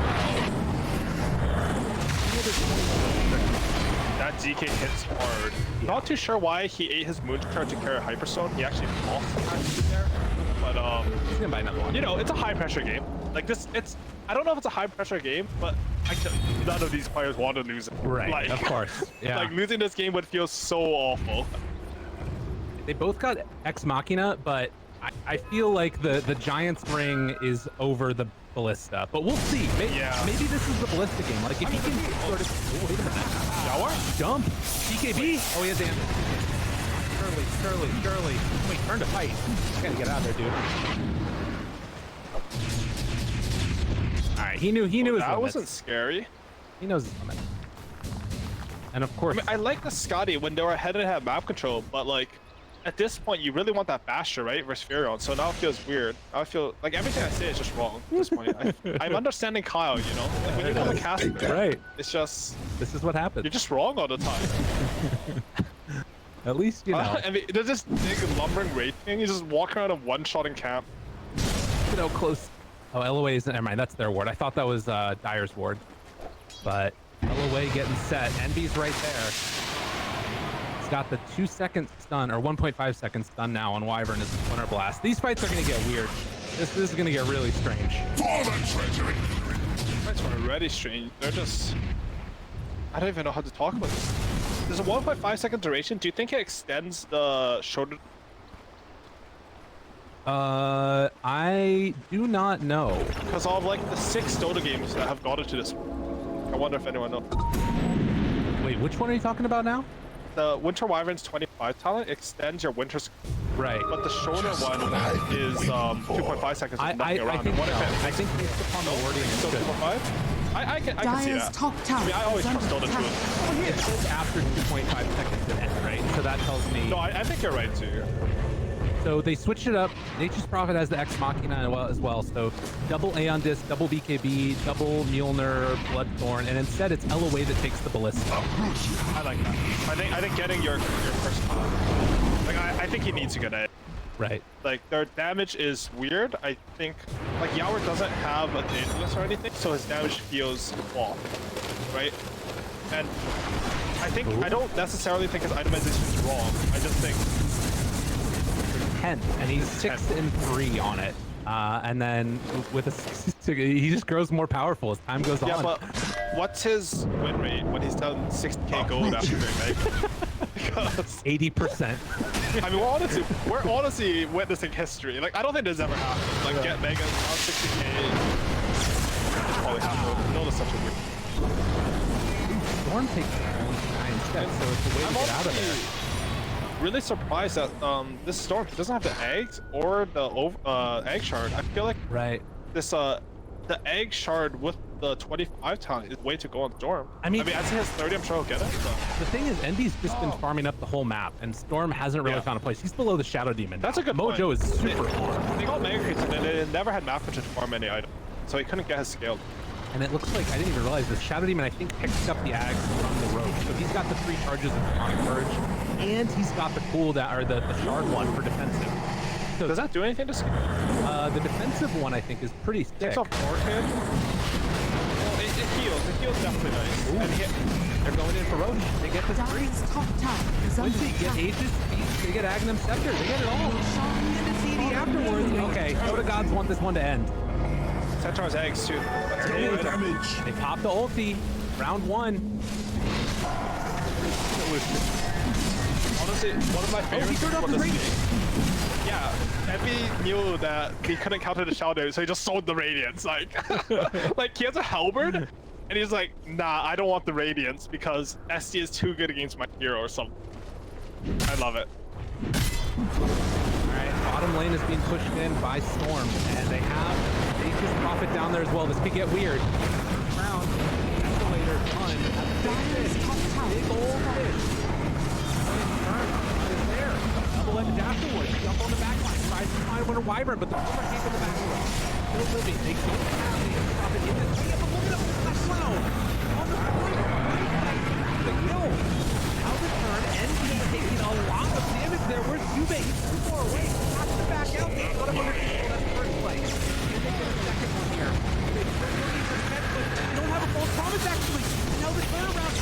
Speaker 6: That DK hits hard. Yeah. Not too sure why he ate his Moonshard to carry Hyperstone. He actually lost the match there. But
Speaker 5: he's gonna buy another one.
Speaker 6: You know, it's a high pressure game. Like this, I don't know if it's a high pressure game, but none of these players want to lose it.
Speaker 5: Right,
Speaker 6: like,
Speaker 5: of course. Yeah.
Speaker 6: Like losing this game would feel so awful.
Speaker 5: They both got Ex Machina, but I feel like the Giant's Ring is over the Ballista. But we'll see. Maybe this is the Ballista game. Like if he can sort of... Oh, wait a minute.
Speaker 6: Yawar?
Speaker 5: Jump. DKB. Oh, he has Anderson. Shirley. Wait, turn to fight. Gotta get out of there, dude. All right, he knew his limits.
Speaker 6: That wasn't scary.
Speaker 5: He knows his limit. And of course,
Speaker 6: I mean, I like the Scotty when they were head-to-head map control, but like at this point, you really want that Basher, right, versus Furion. So now it feels weird. I feel like everything I say is just wrong at this point. I'm understanding Kyle, you know. Like, when you become a caster,
Speaker 5: right?
Speaker 6: It's just
Speaker 5: this is what happens.
Speaker 6: You're just wrong all the time.
Speaker 5: At least you know.
Speaker 6: I mean, there's this big lumbering raid thing. You just walk around and one-shot in camp.
Speaker 5: You know, close. Oh, LOA isn't. Never mind. That's their ward. I thought that was Dyer's ward. But LOA getting set. Envy's right there. He's got the 2-second stun, or 1.5 second stun now on Wyvern as the Splinter Blast. These fights are going to get weird. This is going to get really strange.
Speaker 7: For the treasury.
Speaker 6: These fights are already strange. They're just... I don't even know how to talk about this. There's a 1.5 second duration. Do you think it extends the shoulder?
Speaker 5: I do not know.
Speaker 6: Because of like the 6 Dota games that have got it to this. I wonder if anyone knows.
Speaker 5: Wait, which one are you talking about now?
Speaker 6: The Winter Wyvern's 25 talent extends your winter's.
Speaker 5: Right.
Speaker 6: But the shoulder one is 2.5 seconds with nothing around.
Speaker 5: I think based upon the wording, it's
Speaker 6: still
Speaker 5: good.
Speaker 6: 2.5? I can see
Speaker 4: Dyer's
Speaker 6: that.
Speaker 4: top tower.
Speaker 6: I mean, I always
Speaker 4: is
Speaker 6: trust
Speaker 4: under
Speaker 6: Dota
Speaker 4: attack.
Speaker 6: 2.
Speaker 5: It says after 2.5 seconds to end, right? So that tells me...
Speaker 6: No, I think you're right too.
Speaker 5: So they switched it up. Nature's Prophet has the Ex Machina as well. So double Aeon Disc, double BKB, double Mjolnir, Bloodthorn, and instead it's LOA that takes the Ballista.
Speaker 6: I like that. I think getting your first like I think he needs to get it.
Speaker 5: Right.
Speaker 6: Like their damage is weird. I think like Yawer doesn't have a Daedalus or anything, so his damage feels off, right? And I think I don't necessarily think his itemization is wrong. I just think
Speaker 5: 10, and he's 6 and 3 on it. And then with a he just grows more powerful as time goes on.
Speaker 6: Yeah, but what's his win rate when he's done 60k gold after doing Mega? Because
Speaker 5: 80%.
Speaker 6: I mean, we're honestly witnessing history. Like, I don't think this ever happened. Like, get Mega on 60k. It's probably happened. Notice such a weird.
Speaker 5: Storm takes 9 steps, so it's a way to get out of there.
Speaker 6: Really surprised that this Storm doesn't have the eggs or the egg shard. I feel like this the egg shard with the 25 talent is way to go on Storm. I mean, as he has 30, I'm sure he'll get it. But...
Speaker 5: The thing is, Envy's just been farming up the whole map, and Storm hasn't really found a place. He's below the Shadow Demon.
Speaker 6: That's a good
Speaker 5: Mojo
Speaker 6: point.
Speaker 5: is super far.
Speaker 6: They got Mega Creeps and they never had map to farm any item, so he couldn't get his scale.
Speaker 5: And it looks like, I didn't even realize the Shadow Demon, I think, picks up the Ags from the Roach. So he's got the 3 charges of Demonic Purge, and he's got the cooldown, or the Shard one for defensive. So
Speaker 6: Does that do anything to skill?
Speaker 5: the defensive one, I think, is pretty sick.
Speaker 6: Takes off 4 hit. Well, it heals. It heals definitely nice. And
Speaker 5: They're going in for Roach. They get the 3.
Speaker 4: Dire's top tower is under
Speaker 5: Quincy, get
Speaker 4: attack.
Speaker 5: Aegis, they get Agnum Scepter, they get it all. And the CD afterwards. Okay, Dota gods want this one to end.
Speaker 6: Centaur's eggs too. That's
Speaker 7: More
Speaker 6: good.
Speaker 7: damage.
Speaker 5: They pop the ulti. Round 1.
Speaker 6: Honestly, one of my favorites.
Speaker 5: he turned off his radiance.
Speaker 6: Yeah, Evie knew that he couldn't counter the Shadow, so he just sold the Radiance. Like, like he has a halberd, and he's like, nah, I don't want the Radiance because SD is too good against my hero or something. I love it.
Speaker 5: Alright, bottom lane is being pushed in by Storm, and they have Aegis Prophet down there as well. This could get weird. Round, Escalator, ton.
Speaker 4: Dire's top tower
Speaker 5: Big old fish. Is there. Double edge afterwards. Jump on the back line. Tries to find one a Wyvern, but the Former came from the back line. Still living. They don't have the Aegis Prophet in this. Yeah, but look at him. Last round. On the point. The kill. Out the turn. NP taking a lot of damage there. Where's Yube? He's too far away. Has to back out. They got him under control. That's the first play. And they get a second one here. They 30%, but they don't have a false promise actually. Now the turnaround.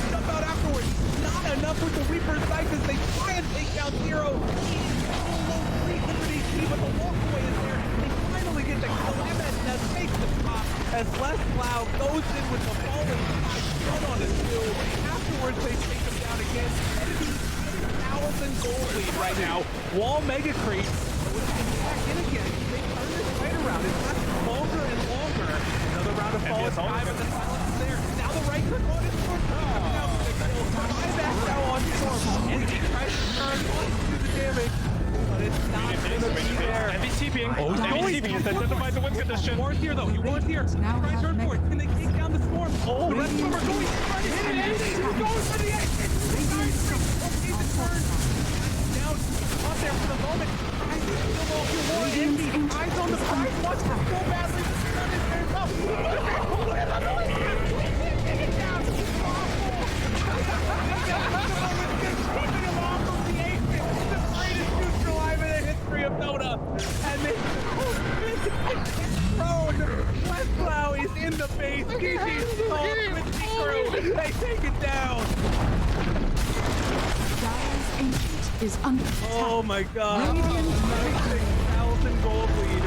Speaker 5: Jump out afterwards. Not enough with the Reaper's Sight as they try and take down Zero. He is so low, 300 HP, but the walkaway is there. They finally get the kill. MS takes the top as Les Cloud goes in with the falling side, shut on his two. Afterwards, they take him down again. Enemy 1,000 gold lead right now. Wall Mega Creep. Back in again. They turn this fight around. It's gotten longer and longer. Another round of falling time, and the silence is there. Now the right click on his sword. Back now on Storm. And he tries to turn to the damage, but it's not going to be there.
Speaker 6: MVCPing.
Speaker 5: Oh, he's
Speaker 6: MVCPing has identified the win condition.
Speaker 5: War's here though. He was here.
Speaker 4: Now
Speaker 5: Try
Speaker 4: have
Speaker 5: turn for it. Can they take down the Storm? Oh, the rest of them are going. Trying to hit it. He's going for the exit. Okay, the turn. Down. Up there for the moment. Still off your war. Envy. Eyes on the prize. Wants to so badly. The turn is there. Up. Take it down. Of Dota, and then Westplow is in the base. GG's called with the crew. They take it down.
Speaker 4: Dire's ancient is under attack.
Speaker 5: Oh my god.
Speaker 4: Radiant
Speaker 5: 96,000 gold lead.